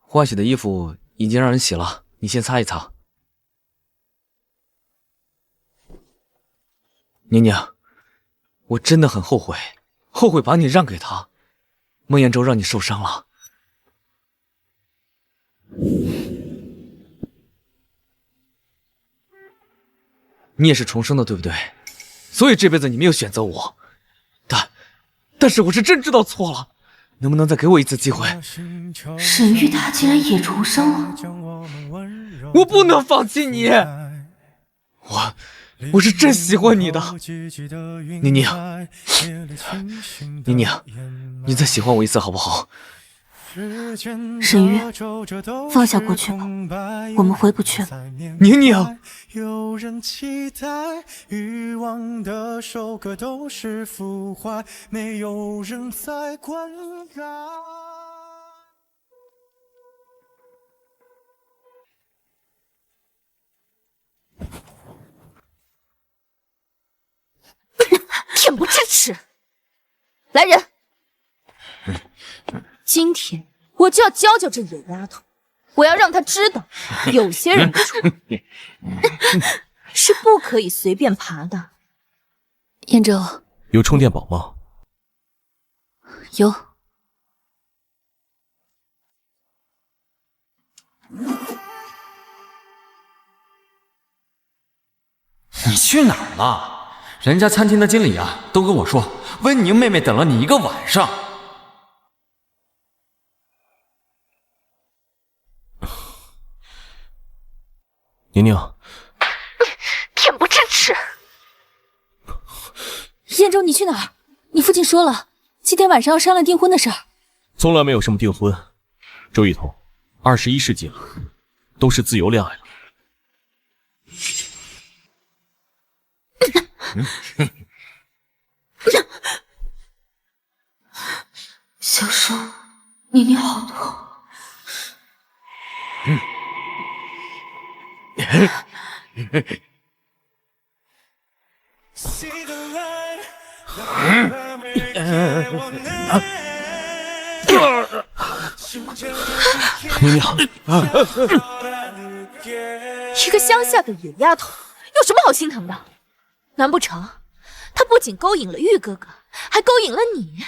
换洗的衣服已经让人洗了，你先擦一擦。宁宁，我真的很后悔，后悔把你让给他。孟彦舟让你受伤了。你也是重生的，对不对？所以这辈子你没有选择我，但是我是真知道错了，能不能再给我一次机会？沈玉他竟然也重生了，我不能放弃你，我是真喜欢你的，宁宁，宁宁，你再喜欢我一次好不好？沈玉，放下过去吧，我们回不去了。宁宁。有人期待欲望的收割都是腐坏，没有人在灌溉。恬不知耻！来人，今天我就要教教这野丫头，我要让她知道，有些人的床是不可以随便爬的。燕州有充电宝吗？有。你去哪儿了？人家餐厅的经理啊，都跟我说，温宁妹妹等了你1个晚上。宁宁，恬不知耻！燕州，你去哪儿？你父亲说了，今天晚上要商量订婚的事儿。从来没有什么订婚。周雨桐，21世纪了，都是自由恋爱了。小叔，妮妮好痛。宁宁，一个乡下的野丫头，有什么好心疼的？难不成她不仅勾引了玉哥哥，还勾引了你？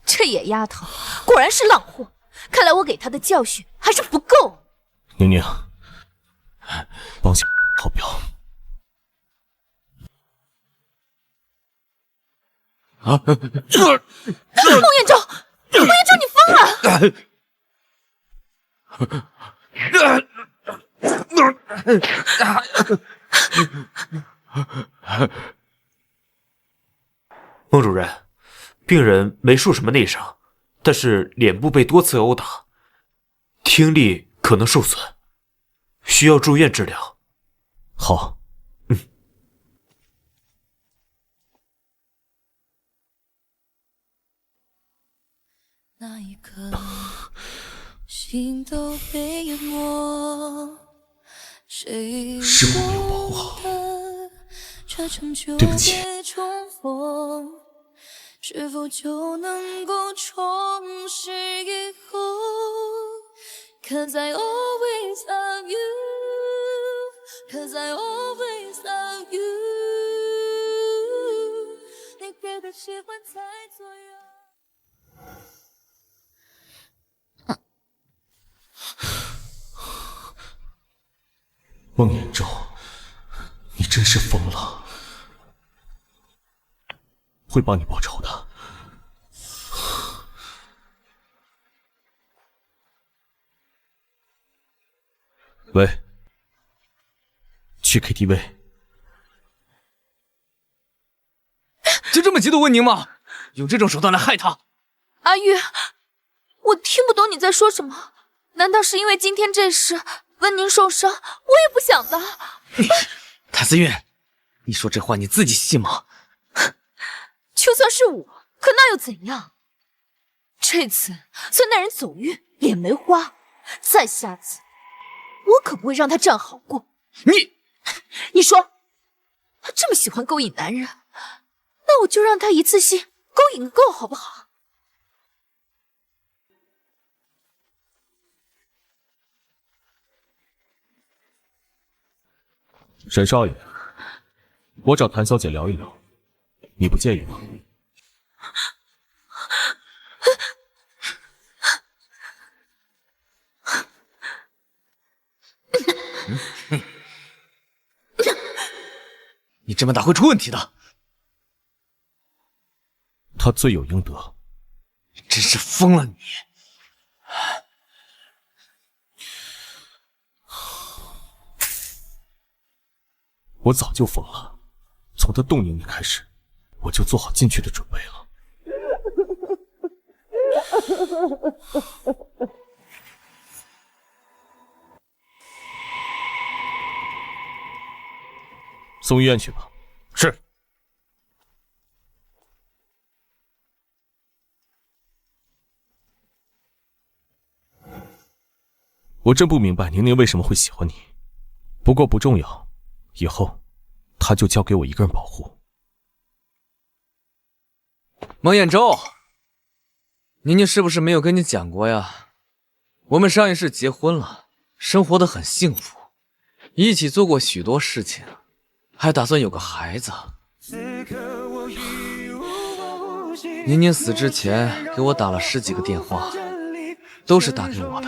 这野丫头果然是浪货，看来我给她的教训还是不够。宁宁，帮小好表。孟彦舟，孟彦舟，你疯了！孟主任，病人没受什么内伤，但是脸部被多次殴打，听力可能受损，需要住院治疗。好。那一刻，心都被淹没。是我没有保护好，对不起。是否就能够重拾以后 ？Cause I always love you, cause I always love you。你给的喜欢在左右。孟彦舟，你真是疯了，会帮你报仇的。喂，去 KTV。就这么嫉妒温宁吗？用这种手段来害他？阿玉，我听不懂你在说什么。难道是因为今天这事？温宁受伤，我也不想的。谭思韵，你说这话你自己信吗？就算是我，可那又怎样？这次算那人走运，脸没花，再下次，我可不会让他这样好过。你说，他这么喜欢勾引男人，那我就让他一次性勾引个够，好不好？沈少爷，我找谭小姐聊一聊。你不介意吗？你这么打会出问题的。他罪有应得。真是疯了你！我早就疯了，从他动宁你开始，我就做好进去的准备了。送医院去吧。是。我真不明白宁宁为什么会喜欢你，不过不重要，以后她就交给我一个人保护。孟彦舟，宁宁是不是没有跟你讲过呀？我们上一世结婚了，生活得很幸福，一起做过许多事情，还打算有个孩子。宁宁死之前给我打了10几个电话，都是打给我的。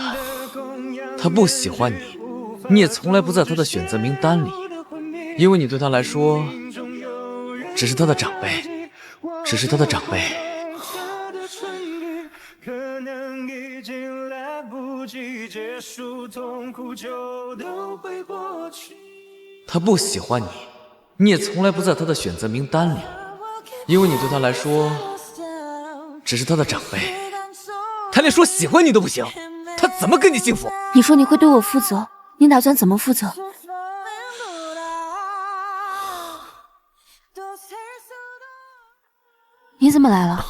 她不喜欢你，你也从来不在她的选择名单里，因为你对她来说只是她的长辈，只是她的长辈。她不喜欢你，你也从来不在她的选择名单里，因为你对她来说只是她的长辈。她连说喜欢你都不行，她怎么跟你幸福？你说你会对我负责，你打算怎么负责？你怎么来了？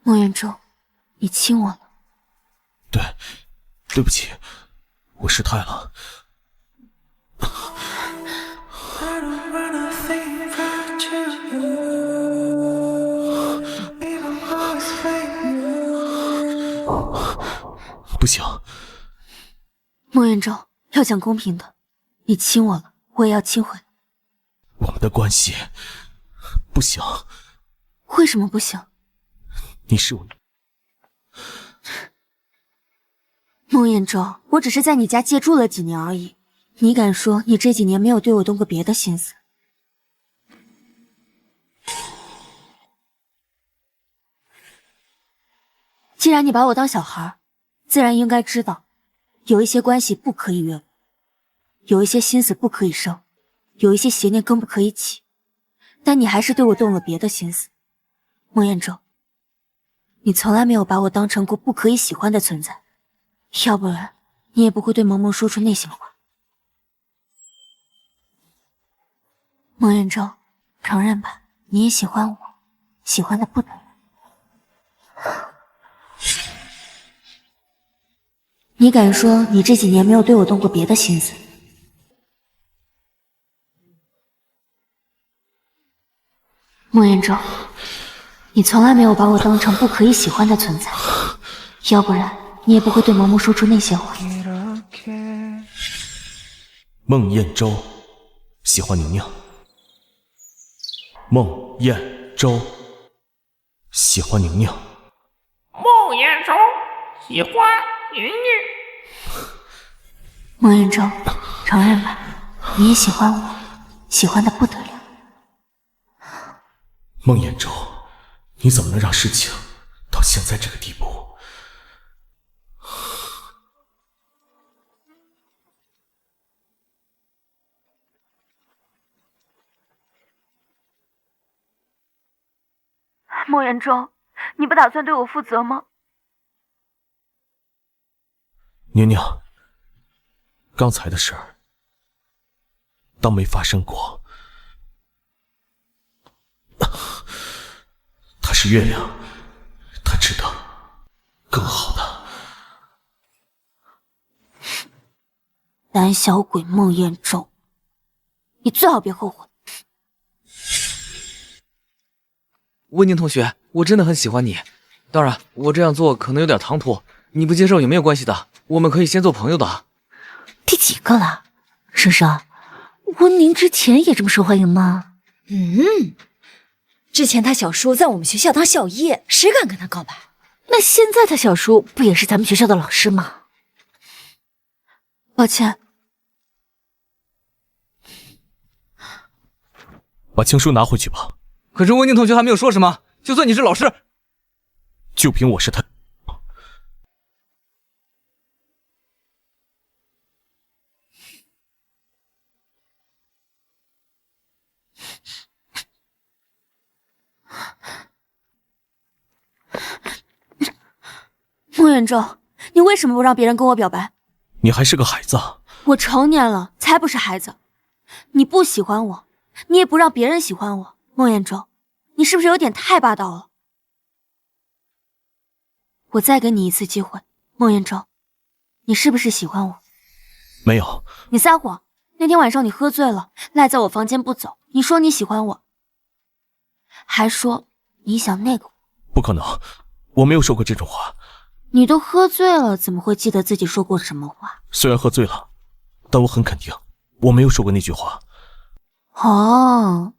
孟远舟，你亲我了。对不起，我失态了。不行，孟远舟，要讲公平的，你亲我了，我也要亲回来。我们的关系不行。为什么不行？你是我。孟远舟，我只是在你家借住了几年而已，你敢说你这几年没有对我动过别的心思？既然你把我当小孩，自然应该知道，有一些关系不可以越轨，有一些心思不可以生，有一些邪念更不可以起。但你还是对我动了别的心思，孟远舟，你从来没有把我当成过不可以喜欢的存在，要不然你也不会对萌萌说出那些话。孟远舟，承认吧，你也喜欢我，喜欢的不得了。你敢说你这几年没有对我动过别的心思？孟远舟，你从来没有把我当成不可以喜欢的存在，要不然你也不会对萌萌说出那些话。孟彦舟喜欢宁宁。孟彦舟喜欢宁宁。孟彦舟喜欢宁宁。孟远舟，承认吧，你也喜欢我，喜欢的不得了。孟彦舟，你怎么能让事情到现在这个地步？孟远舟，你不打算对我负责吗？宁宁，刚才的事儿当没发生过。他是月亮，他值得更好的。胆小鬼孟彦舟，你最好别后悔。温宁同学，我真的很喜欢你。当然，我这样做可能有点唐突，你不接受也没有关系的，我们可以先做朋友的。第几个了？生生，温宁之前也这么受欢迎吗？之前他小叔在我们学校当校医，谁敢跟他告白？那现在他小叔不也是咱们学校的老师吗？抱歉，把情书拿回去吧。可是温宁同学还没有说什么，就算你是老师，就凭我是他。孟远舟，你为什么不让别人跟我表白？你还是个孩子。我成年了，才不是孩子。你不喜欢我，你也不让别人喜欢我。孟远舟，你是不是有点太霸道了？我再给你一次机会，孟远舟，你是不是喜欢我？没有。你撒谎！那天晚上你喝醉了，赖在我房间不走，你说你喜欢我，还说你想那个我。不可能，我没有说过这种话。你都喝醉了，怎么会记得自己说过什么话？虽然喝醉了，但我很肯定，我没有说过那句话。哦，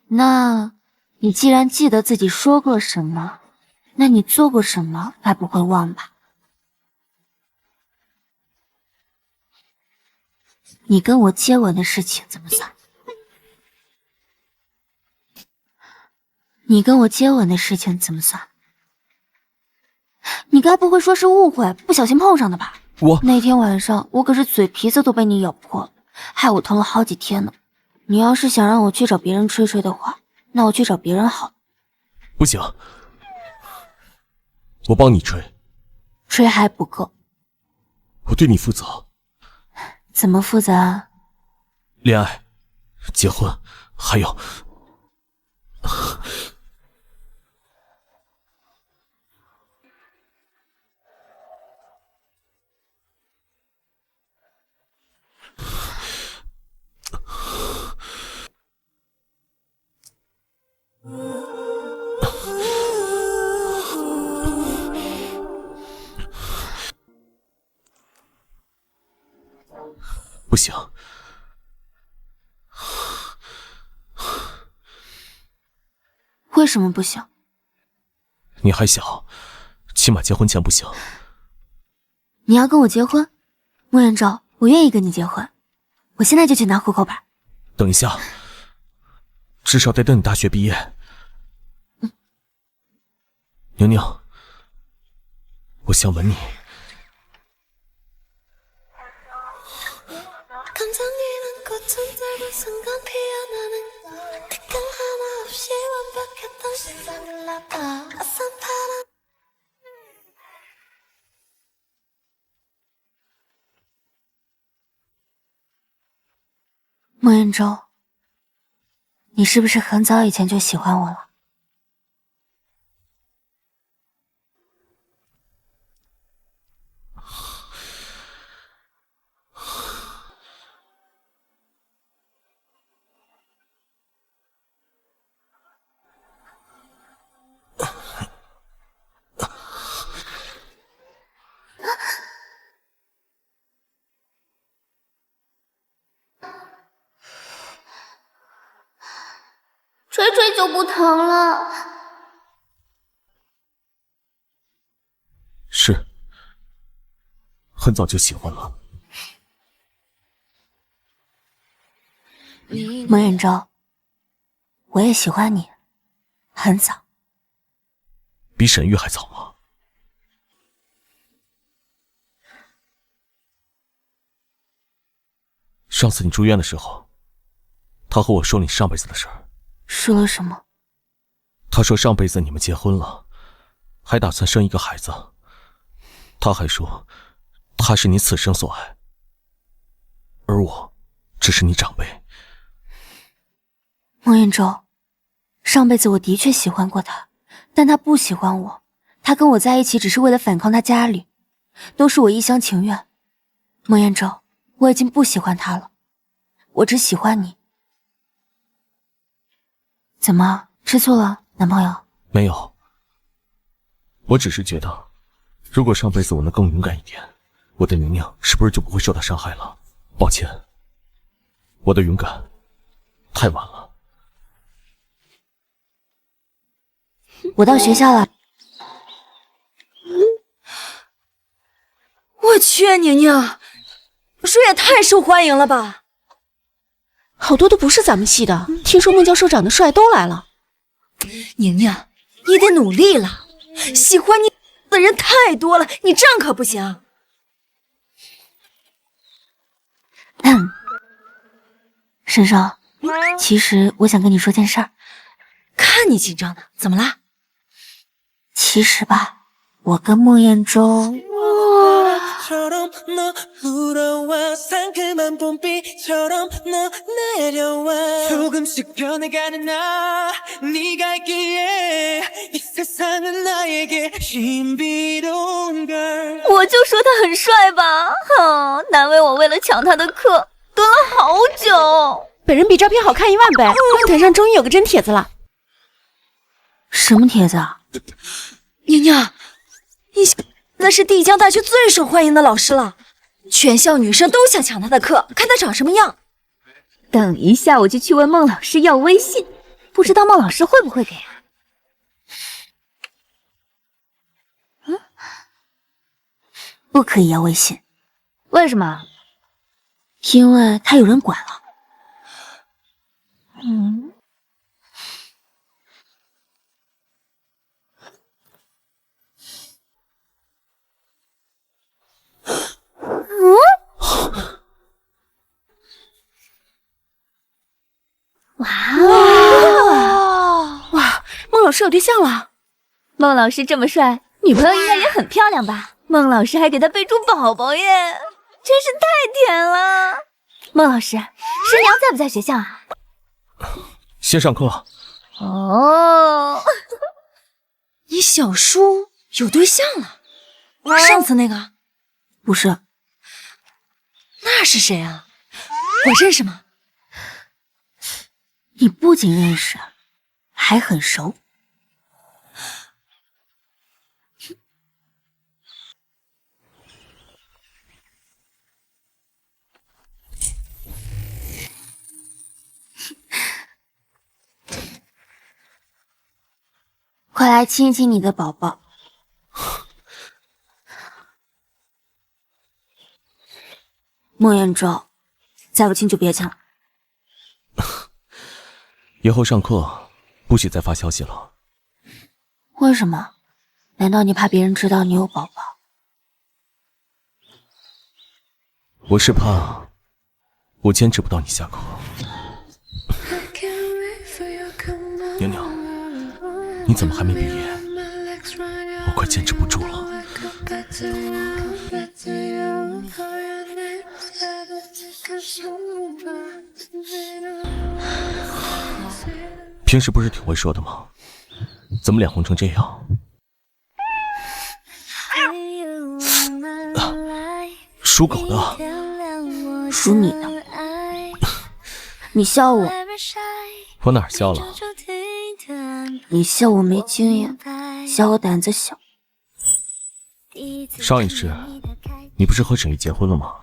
那你既然记得自己说过什么，那你做过什么该不会忘吧？你跟我接吻的事情怎么算？你跟我接吻的事情怎么算？你该不会说是误会，不小心碰上的吧？那天晚上我可是嘴皮子都被你咬破了，害我疼了好几天呢。你要是想让我去找别人吹吹的话，那我去找别人好了。不行，我帮你吹。吹还不够，我对你负责。怎么负责啊？恋爱、结婚，还有……不行，为什么不行？你还小，起码结婚前不行。你要跟我结婚？孟远舟，我愿意跟你结婚，我现在就去拿户口本。等一下，至少得等你大学毕业。宁宁，我想吻你。孟远舟，你是不是很早以前就喜欢我了？吹吹就不疼了。是，很早就喜欢了。孟远舟，我也喜欢你，很早。比沈玉还早吗？上次你住院的时候，他和我说你上辈子的事儿。说了什么？他说上辈子你们结婚了，还打算生一个孩子。他还说他是你此生所爱。而我只是你长辈。孟彦舟，上辈子我的确喜欢过他，但他不喜欢我，他跟我在一起只是为了反抗他家里，都是我一厢情愿。孟彦舟，我已经不喜欢他了，我只喜欢你。怎么，吃醋了，男朋友？没有，我只是觉得，如果上辈子我能更勇敢一点，我的宁宁是不是就不会受到伤害了？抱歉，我的勇敢太晚了。我到学校了。我去，宁宁，书也太受欢迎了吧！好多都不是咱们系的，听说孟教授长得帅，都来了。宁宁，你得努力了，喜欢你的人太多了，你这样可不行。沈少，其实我想跟你说件事儿。看你紧张的，怎么啦？其实吧，我跟孟彦舟……我就说他很帅吧，难为我为了抢他的课蹲了好久。本人比照片好看10000倍，论坛上终于有个真帖子了。什么帖子啊？宁宁，你那是帝江大学最受欢迎的老师了，全校女生都想抢他的课，看他长什么样。等一下我就去问孟老师要微信，不知道孟老师会不会给啊？不可以要微信。为什么？因为他有人管了。哇，孟老师有对象了。孟老师这么帅，女朋友应该也很漂亮吧？孟老师还给他备注宝宝耶，真是太甜了。孟老师，师娘在不在学校啊？先上课。哦，你小叔有对象了？上次那个？不是。那是谁啊？我认识吗？你不仅认识，还很熟。快来亲亲你的宝宝。孟彦舟，再不亲就别亲了。以后上课不许再发消息了。为什么？难道你怕别人知道你有宝宝？我是怕我坚持不到你下课。宁宁，你怎么还没毕业？我快坚持不住了。平时不是挺会说的吗？怎么脸红成这样？属狗的。属你的。你笑我。我哪儿笑了？你笑我没经验，笑我胆子小。上一世，你不是和沈玉结婚了吗？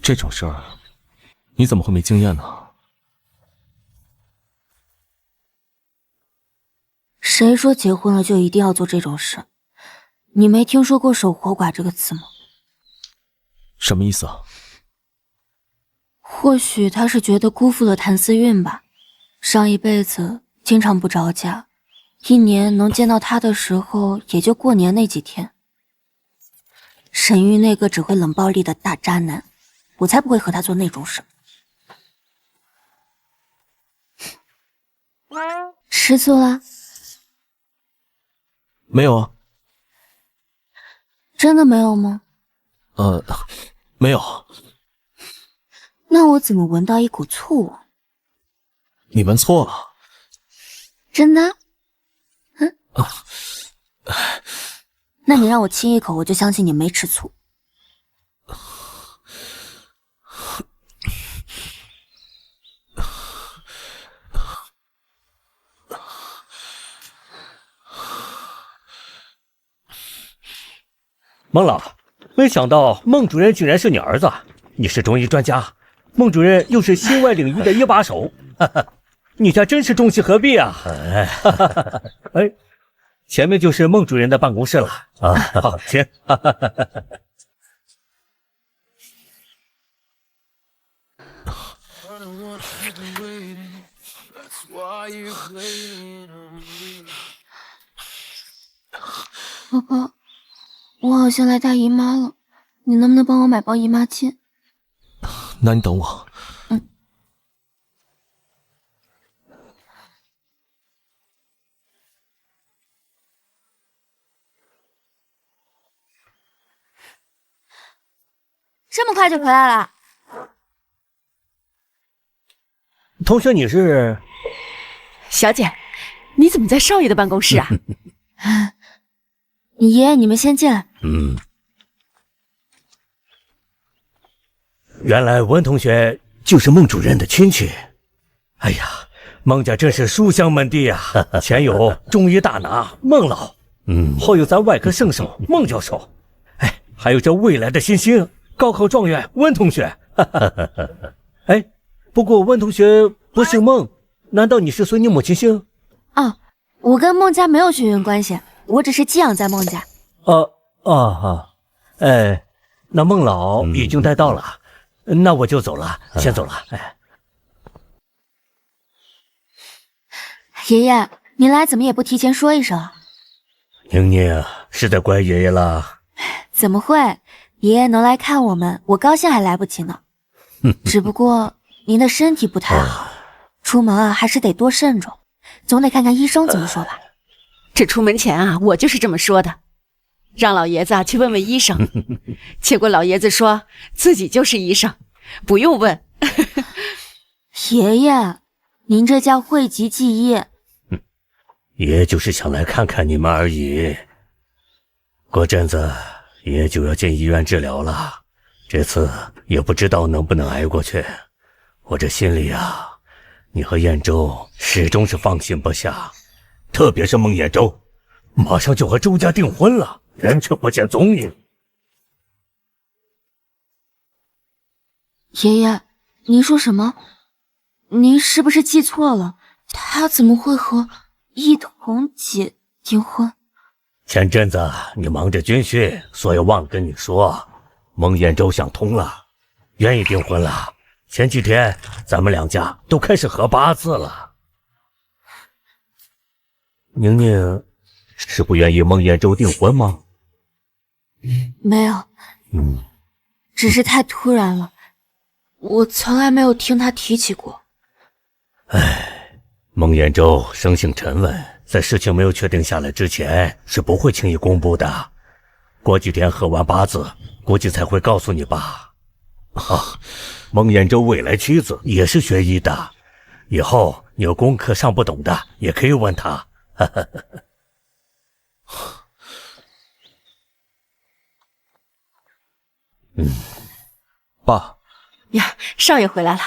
这种事儿，你怎么会没经验呢？谁说结婚了就一定要做这种事？你没听说过守活寡这个词吗？什么意思啊？或许他是觉得辜负了谭思韵吧，上一辈子经常不着家，一年能见到他的时候也就过年那几天。沈玉那个只会冷暴力的大渣男，我才不会和他做那种事。吃醋了？没有啊。真的没有吗？没有。那我怎么闻到一股醋味？你闻错了。真的？那你让我亲一口，我就相信你没吃醋。孟老，没想到孟主任居然是你儿子，你是中医专家，孟主任又是心外领域的一把手，你家真是中西合璧啊！哎，前面就是孟主任的办公室了啊，好，请。宝宝，我好像来大姨妈了，你能不能帮我买包姨妈巾？那你等我。这么快就回来了？同学，你是？小姐，你怎么在少爷的办公室啊？你爷爷，你们先进来。原来温同学就是孟主任的亲戚。哎呀，孟家真是书香门第呀！前有中医大拿孟老，后有咱外科圣手孟教授，哎，还有这未来的新星高考状元温同学。哎，不过温同学不姓孟，难道你是随你母亲姓？哦，我跟孟家没有血缘关系，我只是寄养在孟家。哎，那孟老已经带到了，那我就走了，先走了。哎，爷爷，您来怎么也不提前说一声？宁宁是在怪爷爷了？怎么会？爷爷能来看我们，我高兴还来不及呢。只不过您的身体不太好，出门啊还是得多慎重，总得看看医生怎么说吧。这出门前啊，我就是这么说的，让老爷子啊去问问医生。结果老爷子说自己就是医生，不用问。爷爷，您这叫讳疾忌医。爷就是想来看看你们而已。过阵子爷就要进医院治疗了，这次也不知道能不能挨过去。我这心里啊，你和燕州始终是放心不下，特别是孟燕州，马上就和周家订婚了，人却不见踪影。爷爷，您说什么？您是不是记错了？他怎么会和一彤姐订婚？前阵子你忙着军训，所以忘了跟你说，孟燕州想通了，愿意订婚了。前几天咱们两家都开始合八字了。宁宁是不愿意孟燕州订婚吗？没有，只是太突然了，我从来没有听他提起过。孟燕州生性沉稳，在事情没有确定下来之前是不会轻易公布的。过几天合完八字，估计才会告诉你吧。孟燕州未来妻子也是学医的，以后你有功课上不懂的也可以问他。爸呀，少爷回来了。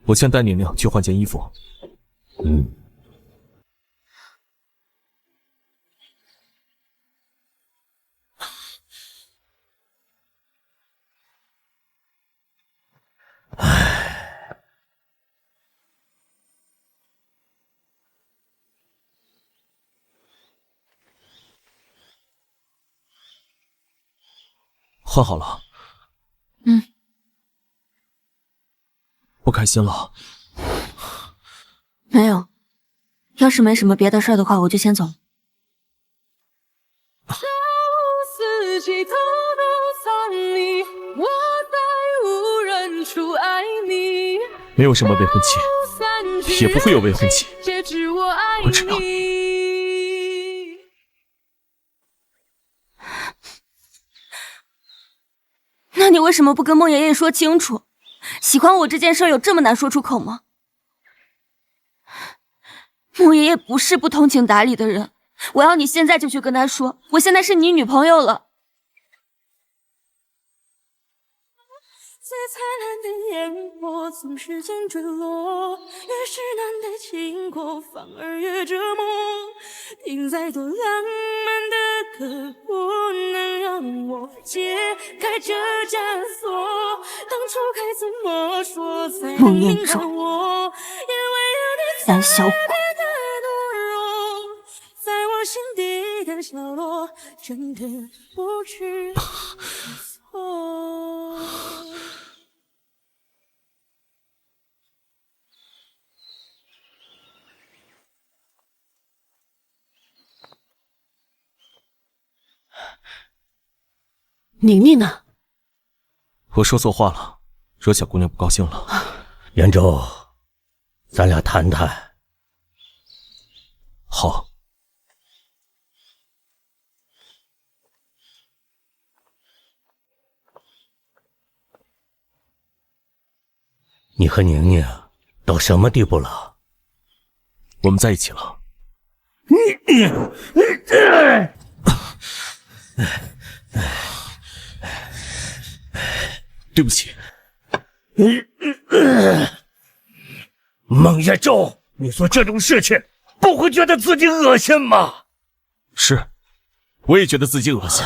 我先带宁宁去换件衣服。换好了。不开心了？没有，要是没什么别的事的话，我就先走了。四季偷偷藏你，我在无人处爱你。没有什么未婚妻，也不会有未婚妻。我只要你。为什么不跟孟爷爷说清楚？喜欢我这件事有这么难说出口吗？孟爷爷不是不通情达理的人，我要你现在就去跟他说，我现在是你女朋友了。最灿烂的烟火从时间坠落，越是难的经过反而越折磨。听再多浪漫的歌，不能让我解开这枷锁。当初该怎么说才能明白我？因为有你胆小鬼，在我心底的角落，真的不知错。宁宁呢？我说错话了，惹小姑娘不高兴了。严州，咱俩谈谈。好。你和宁宁到什么地步了？我们在一起了。对不起。孟彦舟，你做这种事情不会觉得自己恶心吗？是，我也觉得自己恶心，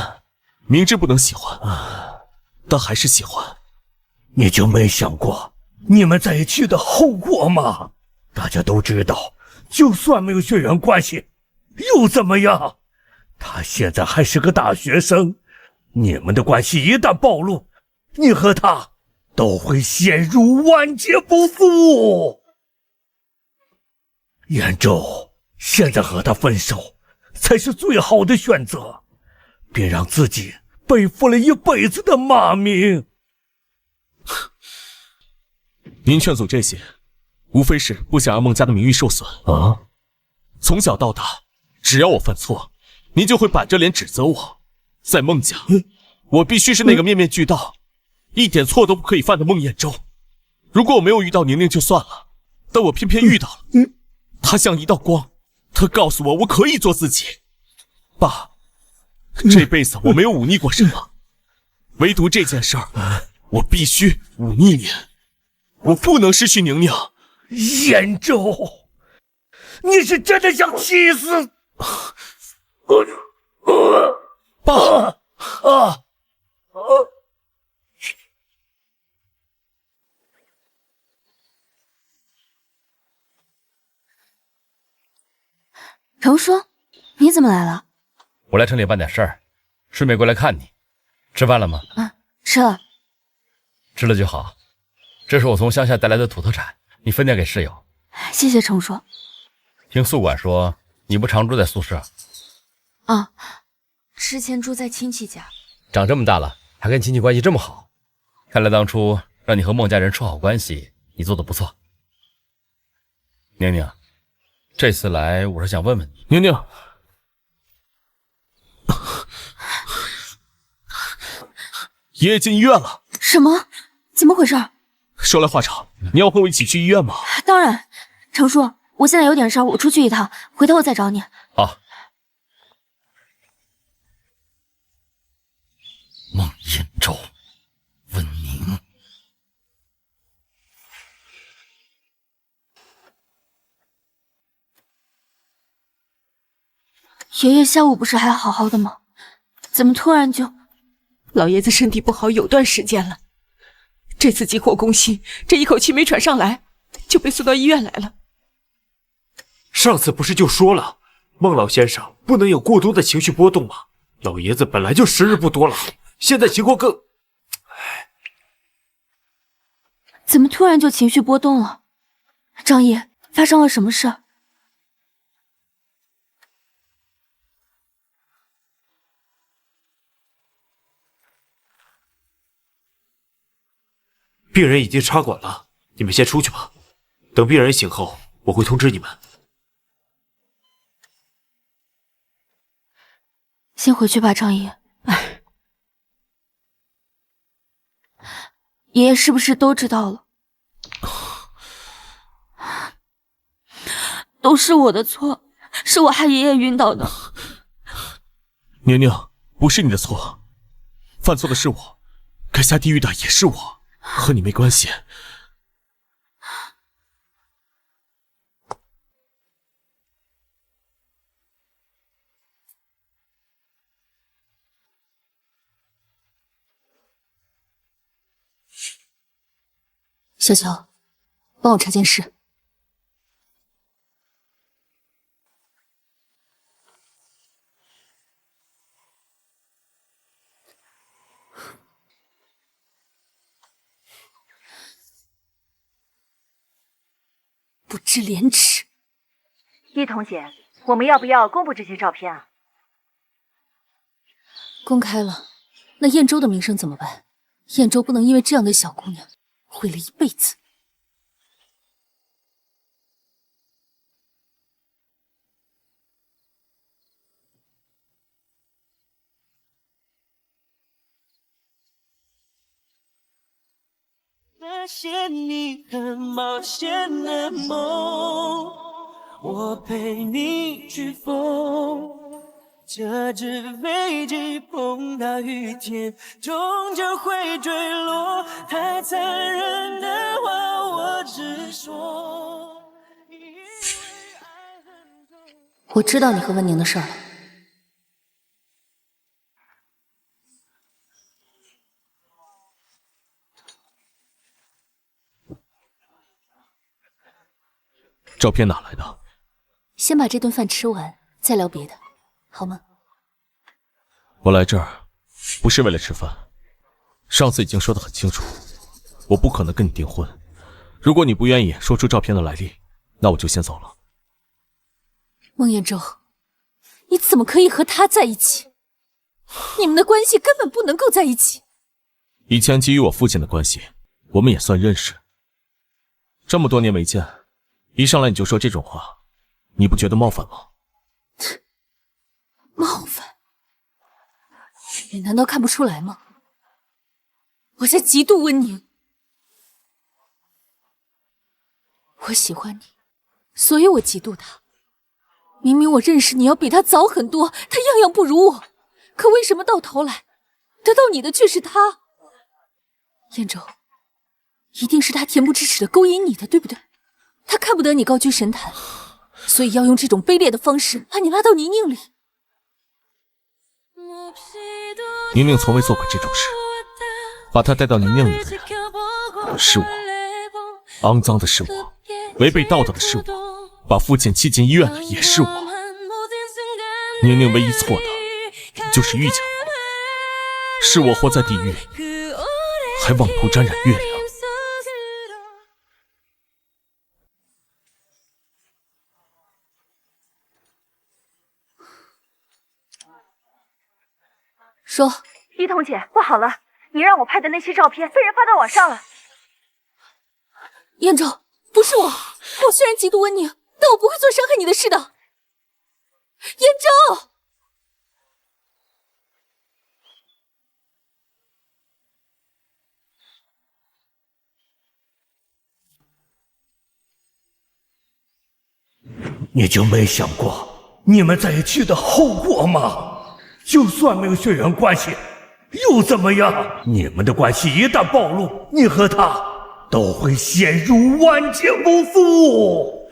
明知不能喜欢，但还是喜欢。你就没想过你们在一起的后果吗？大家都知道，就算没有血缘关系，又怎么样？他现在还是个大学生，你们的关系一旦暴露，你和他都会陷入万劫不复。严州，现在和他分手才是最好的选择，别让自己背负了一辈子的骂名。您劝阻这些，无非是不想让孟家的名誉受损啊。从小到大，只要我犯错，您就会板着脸指责我。在孟家，我必须是那个面面俱到，一点错都不可以犯的孟彦舟。如果我没有遇到宁宁就算了，但我偏偏遇到了。她像一道光，她告诉我我可以做自己。爸，这辈子我没有忤逆过什么，唯独这件事儿，我必须忤逆您。我不能失去宁宁。彦舟，你是真的想气死爸程叔，你怎么来了？我来城里办点事儿，顺便过来看你。吃饭了吗？吃了。吃了就好。这是我从乡下带来的土特产，你分点给室友。谢谢程叔。听宿管说你不常住在宿舍。啊，之前住在亲戚家。长这么大了还跟亲戚关系这么好，看来当初让你和孟家人处好关系，你做的不错。宁宁，这次来我是想问问你。宁宁，爷爷进医院了。什么？怎么回事？说来话长，你要和我一起去医院吗？当然，程叔，我现在有点事儿，我出去一趟，回头我再找你。好。孟彦舟，温宁。爷爷下午不是还好好的吗？怎么突然就……老爷子身体不好有段时间了，这次急火攻心，这一口气没喘上来，就被送到医院来了。上次不是就说了，孟老先生不能有过多的情绪波动吗？老爷子本来就时日不多了，现在情况更……怎么突然就情绪波动了？张毅，发生了什么事？病人已经插管了，你们先出去吧。等病人醒后，我会通知你们。先回去吧，张毅。爷爷是不是都知道了？都是我的错，是我害爷爷晕倒的。宁宁，不是你的错，犯错的是我，该下地狱的也是我，和你没关系。小乔，帮我查件事。不知廉耻！一彤姐，我们要不要公布这些照片啊？公开了，那燕州的名声怎么办？燕州不能因为这样的小姑娘毁了一辈子。那些你很冒险的梦，我陪你去疯。这只飞机碰到雨天，终究会坠落。太残忍的话，我直说。我知道你和温宁的事儿了。照片哪来的？先把这顿饭吃完，再聊别的，好吗？我来这儿不是为了吃饭，上次已经说得很清楚，我不可能跟你订婚。如果你不愿意说出照片的来历，那我就先走了。孟彦舟，你怎么可以和他在一起？你们的关系根本不能够在一起。以前基于我父亲的关系，我们也算认识。这么多年没见，一上来你就说这种话，你不觉得冒犯吗？冒犯？你难道看不出来吗？我在嫉妒温宁。我喜欢你，所以我嫉妒他。明明我认识你要比他早很多，他样样不如我，可为什么到头来得到你的却是他？燕州，一定是他恬不知耻的勾引你的，对不对？他看不得你高居神坛，所以要用这种卑劣的方式把你拉到泥泞里。宁宁从未做过这种事，把她带到泥泞里的人是我，肮脏的是我，违背道德的是我，把父亲弃进医院的也是我。宁宁唯一错的就是遇见我，是我活在地狱，还妄图沾染月亮。说，一彤姐，不好了，你让我拍的那些照片被人发到网上了。燕州，不是我，我虽然嫉妒温宁，但我不会做伤害你的事的。燕州，你就没想过你们在一起的后果吗？就算没有血缘关系，又怎么样？你们的关系一旦暴露，你和他都会陷入万劫不复。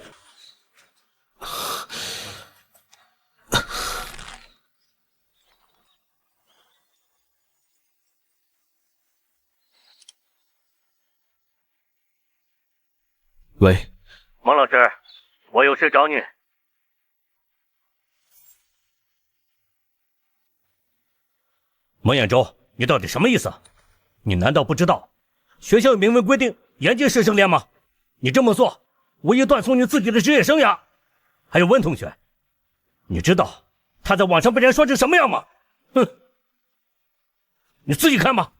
喂，孟老师，我有事找你。孟彦舟，你到底什么意思？你难道不知道学校有明文规定严禁师生恋吗？你这么做无疑断送你自己的职业生涯。还有温同学，你知道他在网上被人说成什么样吗？哼，你自己看吧。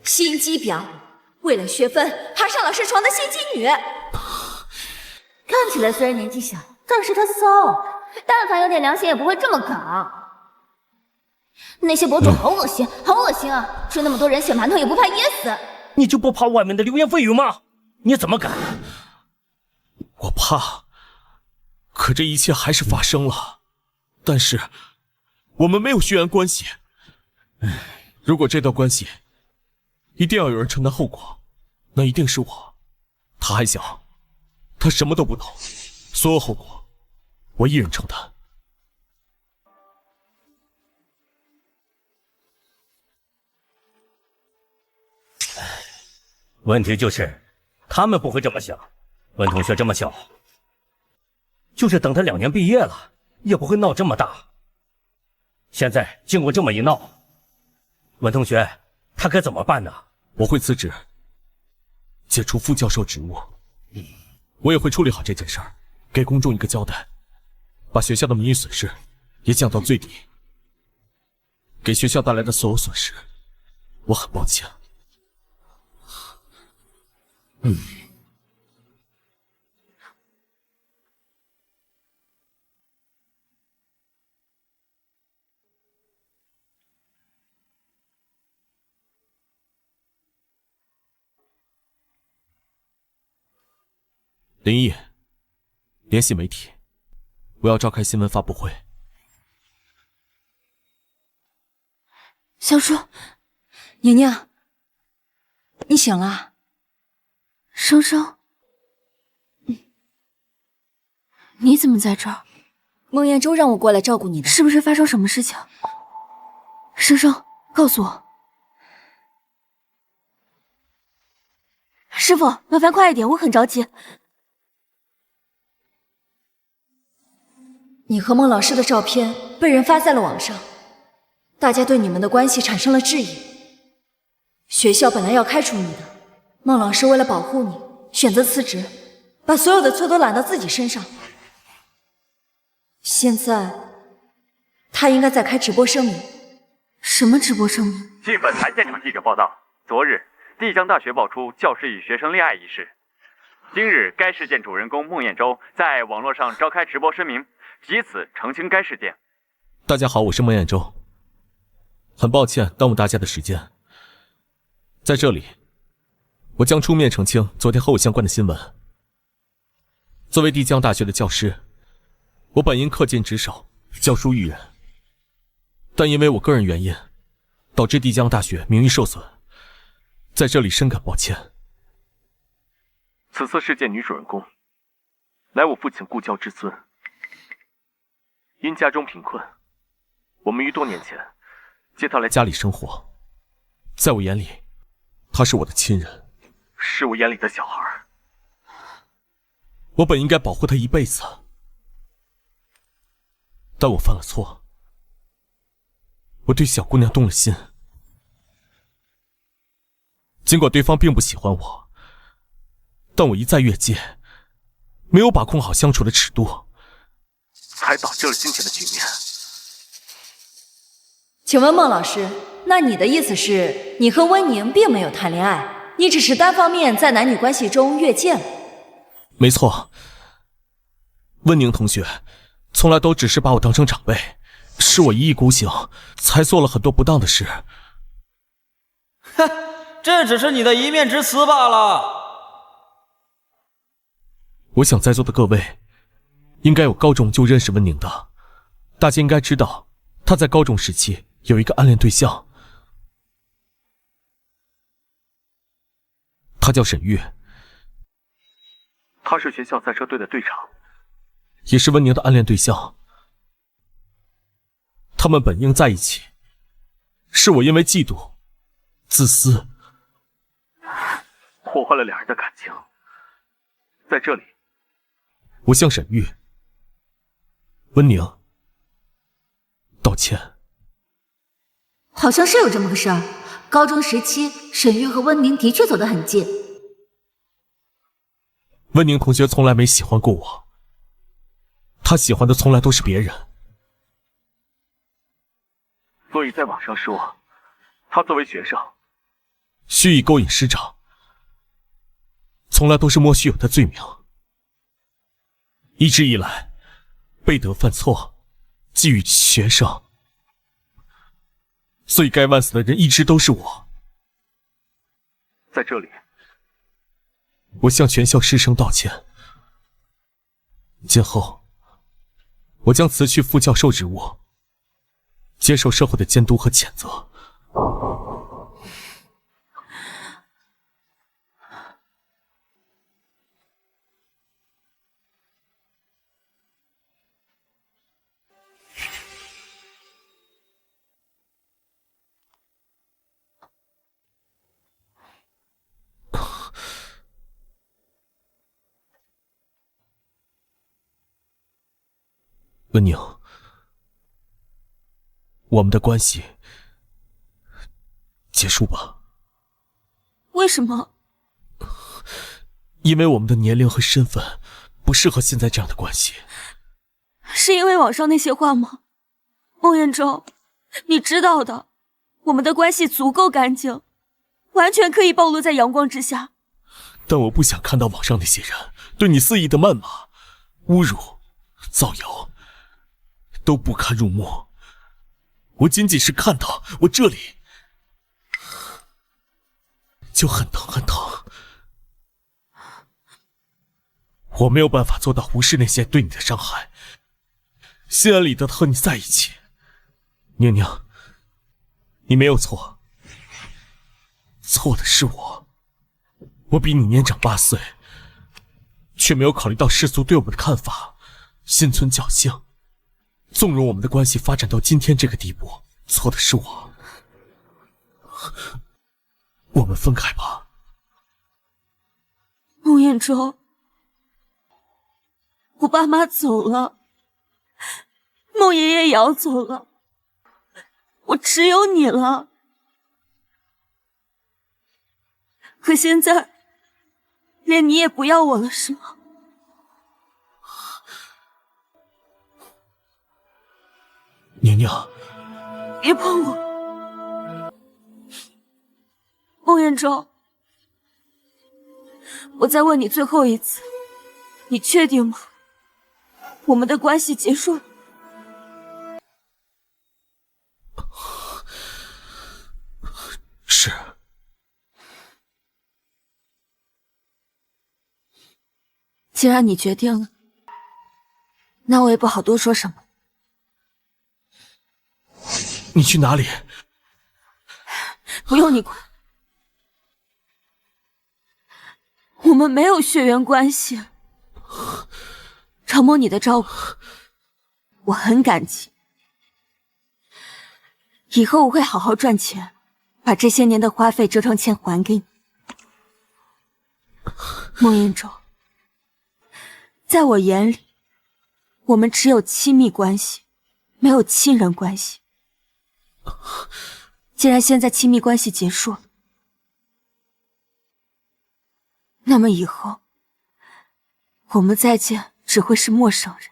心机婊，为了学分爬上老师床的心机女。看起来虽然年纪小，但是她骚，但凡有点良心也不会这么搞。那些博主好恶心，好恶心啊！吃那么多人血馒头也不怕噎死？你就不怕外面的流言蜚语吗？你怎么敢？我怕，可这一切还是发生了。但是我们没有血缘关系，如果这段关系一定要有人承担后果，那一定是我。他还小，他什么都不懂，所有后果我一人承担。问题就是他们不会这么想。温同学这么小，就是等他2年毕业了也不会闹这么大。现在经过这么一闹，温同学他该怎么办呢？我会辞职，解除副教授职务。我也会处理好这件事儿，给公众一个交代，把学校的名誉损失也降到最低。给学校带来的所有损失，我很抱歉。林毅，联系媒体，我要召开新闻发布会。小叔，宁宁，你醒了？生生，你怎么在这儿？孟彦舟让我过来照顾你的，是不是发生什么事情？生生，告诉我。师傅，麻烦快一点，我很着急。你和孟老师的照片被人发在了网上，大家对你们的关系产生了质疑。学校本来要开除你的，孟老师为了保护你，选择辞职，把所有的错都揽到自己身上。现在，他应该在开直播声明。什么直播声明？据本台现场记者报道，昨日丽江大学爆出教师与学生恋爱一事。今日，该事件主人公孟彦舟在网络上召开直播声明，以此澄清该事件。大家好，我是孟彦舟。很抱歉耽误大家的时间，在这里，我将出面澄清昨天和我相关的新闻。作为帝江大学的教师，我本应恪尽职守，教书育人，但因为我个人原因，导致帝江大学名誉受损，在这里深感抱歉。此次事件女主人公，乃我父亲故教之孙。因家中贫困，我们于多年前接她来家里生活。在我眼里，她是我的亲人，是我眼里的小孩。我本应该保护她一辈子，但我犯了错，我对小姑娘动了心。尽管对方并不喜欢我，但我一再越界，没有把控好相处的尺度，才导致了今天的局面。请问孟老师，那你的意思是，你和温宁并没有谈恋爱，你只是单方面在男女关系中越界了？没错，温宁同学从来都只是把我当成长辈，是我一意孤行，才做了很多不当的事。哼，这只是你的一面之词罢了。我想在座的各位应该有高中就认识温宁的，大家应该知道他在高中时期有一个暗恋对象，他叫沈玉，他是学校赛车队的队长，也是温宁的暗恋对象。他们本应在一起，是我因为嫉妒、自私，破坏了两人的感情。在这里，我向沈玉、温宁道歉。好像是有这么个事儿。高中时期，沈玉和温宁的确走得很近。温宁同学从来没喜欢过我，他喜欢的从来都是别人。所以在网上说，他作为学生，蓄意勾引师长，从来都是莫须有的罪名。一直以来，背德犯错，寄予学生，所以该万死的人一直都是我。在这里，我向全校师生道歉。今后，我将辞去副教授职务，接受社会的监督和谴责。温宁，我们的关系结束吧。为什么？因为我们的年龄和身份不适合现在这样的关系。是因为网上那些话吗？孟彦舟，你知道的，我们的关系足够干净，完全可以暴露在阳光之下。但我不想看到网上那些人对你肆意的谩骂、侮辱、造谣，都不堪入目。我仅仅是看到我这里就很疼很疼。我没有办法做到无视那些对你的伤害，心安理得的和你在一起。宁宁，你没有错，错的是我。我比你年长8岁，却没有考虑到世俗对我们的看法，心存侥幸，纵容我们的关系发展到今天这个地步。错的是我。我们分开吧。孟彦舟，我爸妈走了，孟爷爷也要走了，我只有你了。可现在连你也不要我了，是吗？宁宁，别碰我！孟彦舟，我再问你最后一次，你确定吗？我们的关系结束了？是。既然你决定了，那我也不好多说什么。你去哪里？不用你管，我们没有血缘关系。长梦你的照顾，我很感激。以后我会好好赚钱，把这些年的花费折成钱还给你。孟彦舟，在我眼里，我们只有亲密关系，没有亲人关系。既然现在亲密关系结束了，那么以后我们再见只会是陌生人。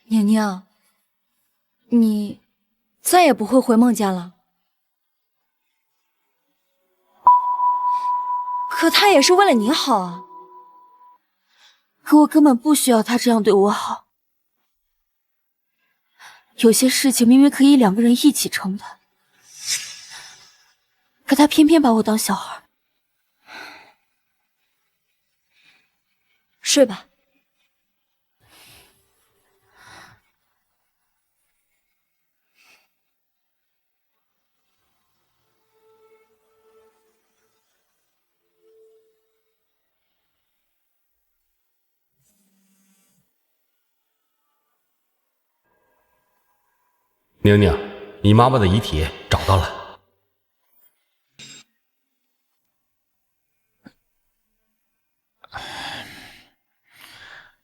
宁宁，你再也不会回孟家了。可他也是为了你好啊。可我根本不需要他这样对我好。有些事情明明可以2个人一起承担，可他偏偏把我当小孩。睡吧。宁宁，你妈妈的遗体找到了。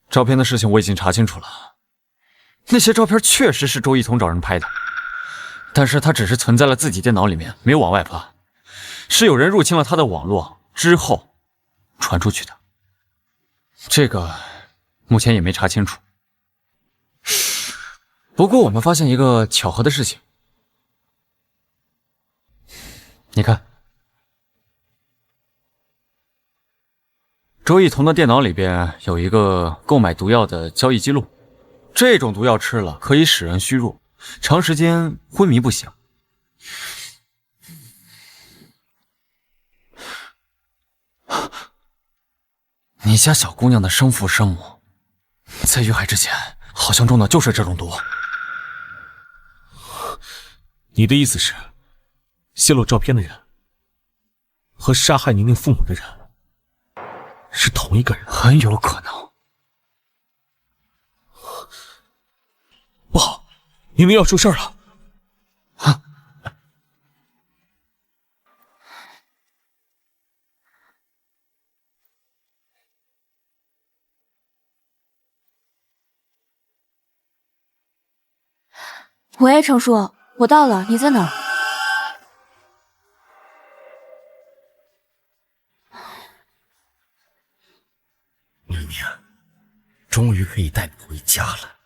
照片的事情我已经查清楚了，那些照片确实是周一彤找人拍的，但是他只是存在了自己电脑里面，没有往外发，是有人入侵了他的网络之后传出去的。这个目前也没查清楚。不过我们发现一个巧合的事情，你看，周一彤的电脑里边有一个购买毒药的交易记录，这种毒药吃了可以使人虚弱，长时间昏迷不醒。你家小姑娘的生父生母在遇害之前好像中的就是这种毒。你的意思是，泄露照片的人和杀害宁宁父母的人是同一个人？很有可能。不好，宁宁要出事了！啊！喂，程叔，我到了，你在哪儿？宁宁，终于可以带你回家了。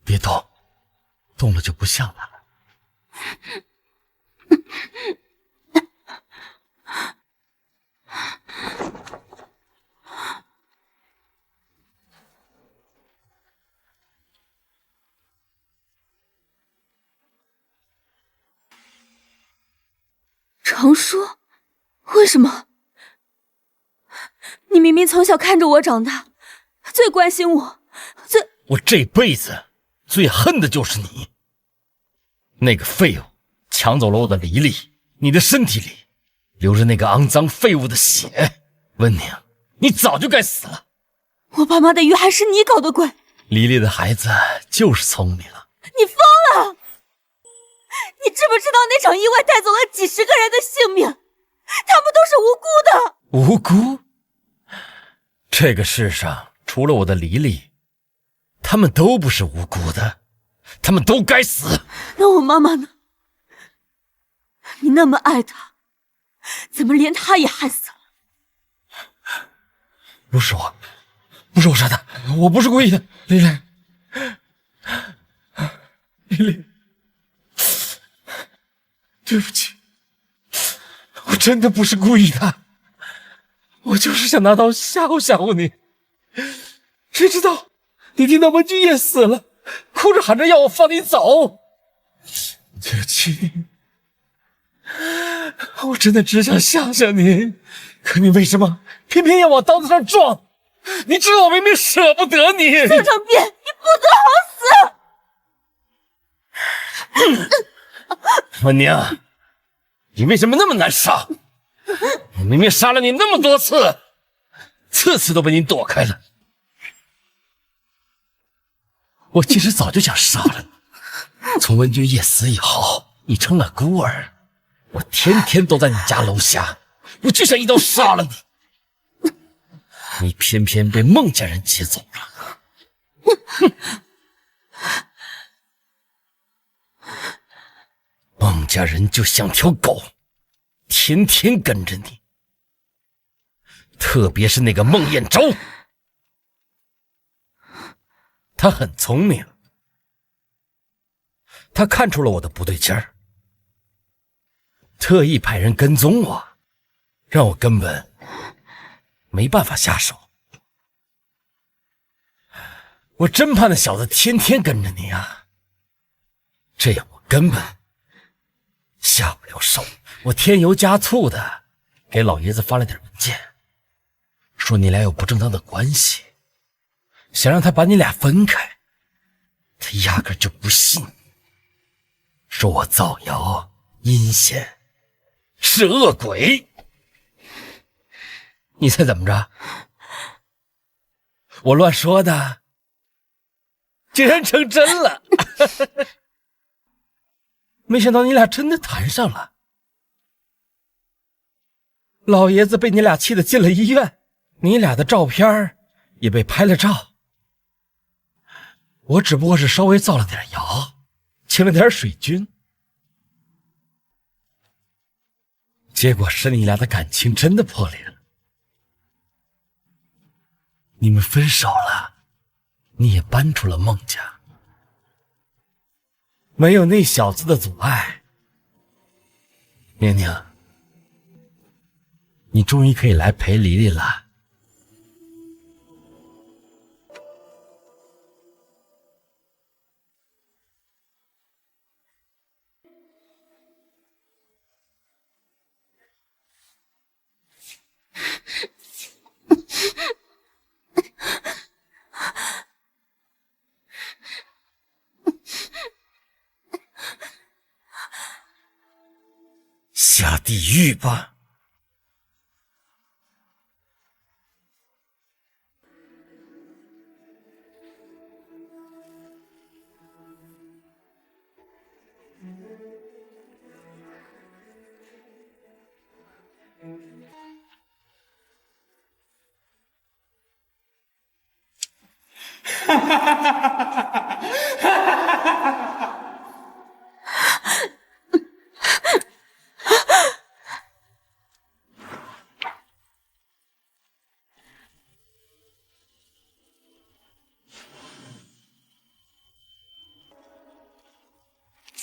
别动，动了就不像他了。程叔，为什么？你明明从小看着我长大，最关心我，我这辈子最恨的就是你，那个废物抢走了我的黎黎，你的身体里流着那个肮脏废物的血。温宁，你早就该死了。我爸妈的鱼还是你搞的鬼。黎黎的孩子就是聪明。你疯了！你知不知道那场意外带走了几十个人的性命？他们都是无辜的。无辜？这个世上除了我的黎黎，他们都不是无辜的，他们都该死。那我妈妈呢？你那么爱她，怎么连她也害死了？不是我，不是我杀的，我不是故意的，黎黎，黎黎，对不起，我真的不是故意的，我就是想拿刀吓唬吓唬你，谁知道你听到文君也死了，哭着喊着要我放你走，对不起，我真的只想吓吓你，可你为什么偏偏要往刀子上撞？你知道我明明舍不得你。宋长斌，你不得好死！文宁，你为什么那么难杀？我明明杀了你那么多次，次次都被你躲开了。我其实早就想杀了你。从文君夜死以后，你成了孤儿，我天天都在你家楼下，我就想一刀杀了你。你偏偏被孟家人接走了。孟家人就像条狗，天天跟着你，特别是那个孟彦舟，他很聪明，他看出了我的不对劲儿，特意派人跟踪我，让我根本没办法下手。我真怕那小子天天跟着你啊，这样我根本下不了手。我添油加醋的给老爷子发了点文件，说你俩有不正当的关系，想让他把你俩分开。他压根就不信，说我造谣阴险，是恶鬼。你猜怎么着？我乱说的，竟然成真了！没想到你俩真的谈上了。老爷子被你俩气得进了医院，你俩的照片也被拍了照。我只不过是稍微造了点谣，请了点水军，结果是你俩的感情真的破裂了。你们分手了，你也搬出了孟家，没有那小子的阻碍，宁宁，你终于可以来陪黎黎了。下地狱吧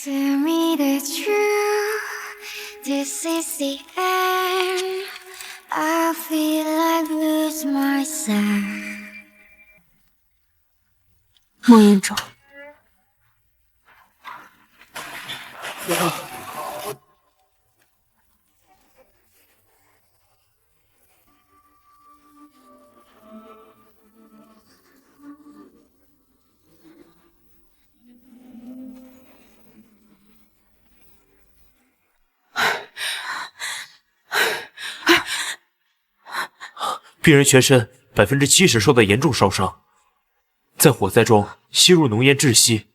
！To me the truth, this is the end. I feel like lose myself. 莫言舟，病人全身70%受到严重烧伤，在火灾中吸入浓烟窒息，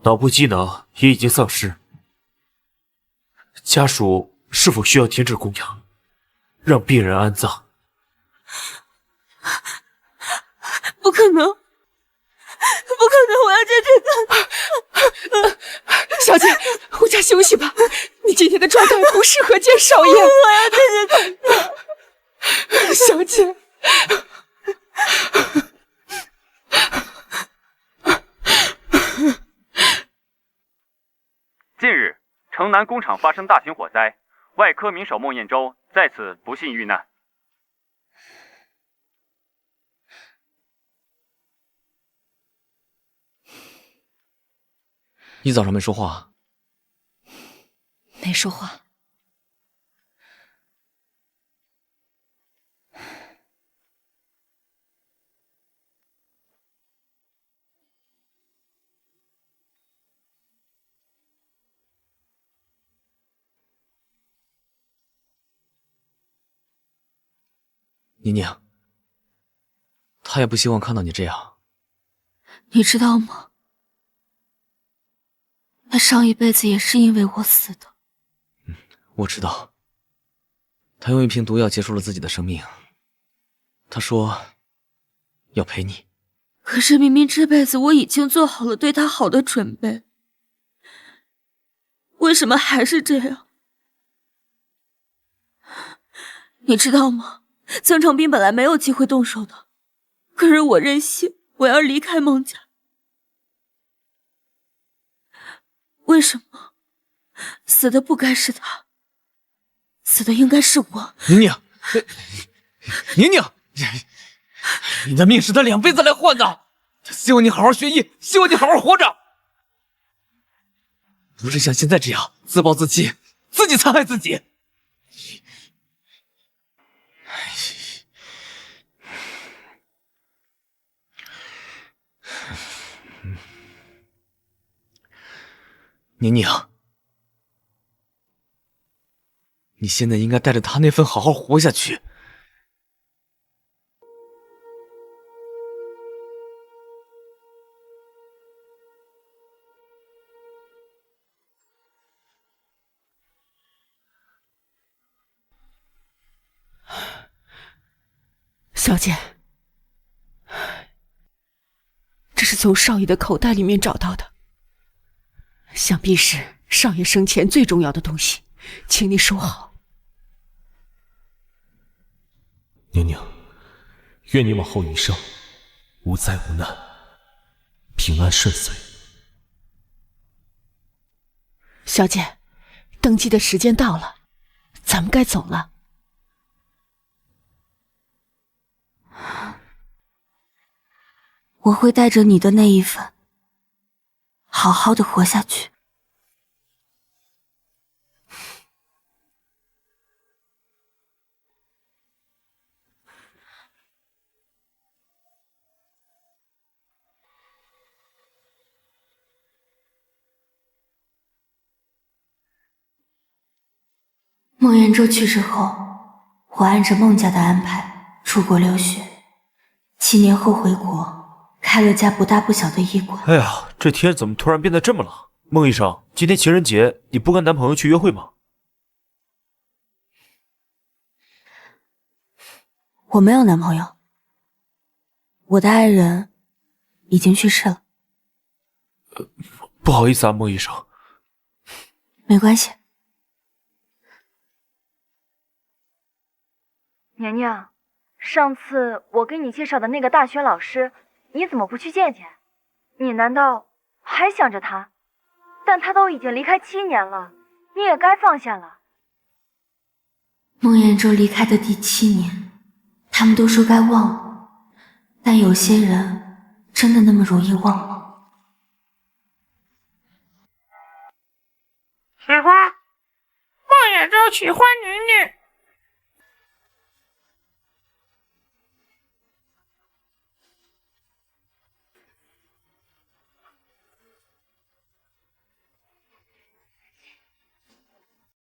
脑部机能也已经丧失。家属是否需要停止供养，让病人安葬？不可能，不可能！我要见这个小姐，回家休息吧，你今天的状态不适合见少爷。我要见这个小姐。近日，城南工厂发生大型火灾，外科名手孟彦舟在此不幸遇难。你早上没说话？没说话。宁宁，他也不希望看到你这样。你知道吗？他上一辈子也是因为我死的。我知道，他用一瓶毒药结束了自己的生命。他说要陪你，可是明明这辈子我已经做好了对他好的准备，为什么还是这样？你知道吗？曾长斌本来没有机会动手的，可是我任性，我要离开孟家。为什么死的不该是他，死的应该是我？宁宁，宁宁，你的命是他2辈子来换的，他希望你好好学艺，希望你好好活着，不是像现在这样自暴自弃，自己残害自己。宁宁，你现在应该带着他那份好好活下去，小姐，这是从少爷的口袋里面找到的，想必是少爷生前最重要的东西，请你收好。宁宁，愿你往后余生无灾无难，平安顺遂。小姐，登记的时间到了，咱们该走了。我会带着你的那一份，好好的活下去。孟延舟去世后，我按着孟家的安排出国留学，7年后回国，开了家不大不小的医馆。哎呀，这天怎么突然变得这么冷？孟医生，今天情人节，你不跟男朋友去约会吗？我没有男朋友，我的爱人已经去世了。不好意思啊，孟医生。没关系。娘娘，上次我给你介绍的那个大学老师，你怎么不去见见？你难道还想着他？但他都已经离开7年了，你也该放下了。孟延舟离开的第7年，他们都说该忘了，但有些人真的那么容易忘吗？喜欢，孟延舟喜欢宁宁。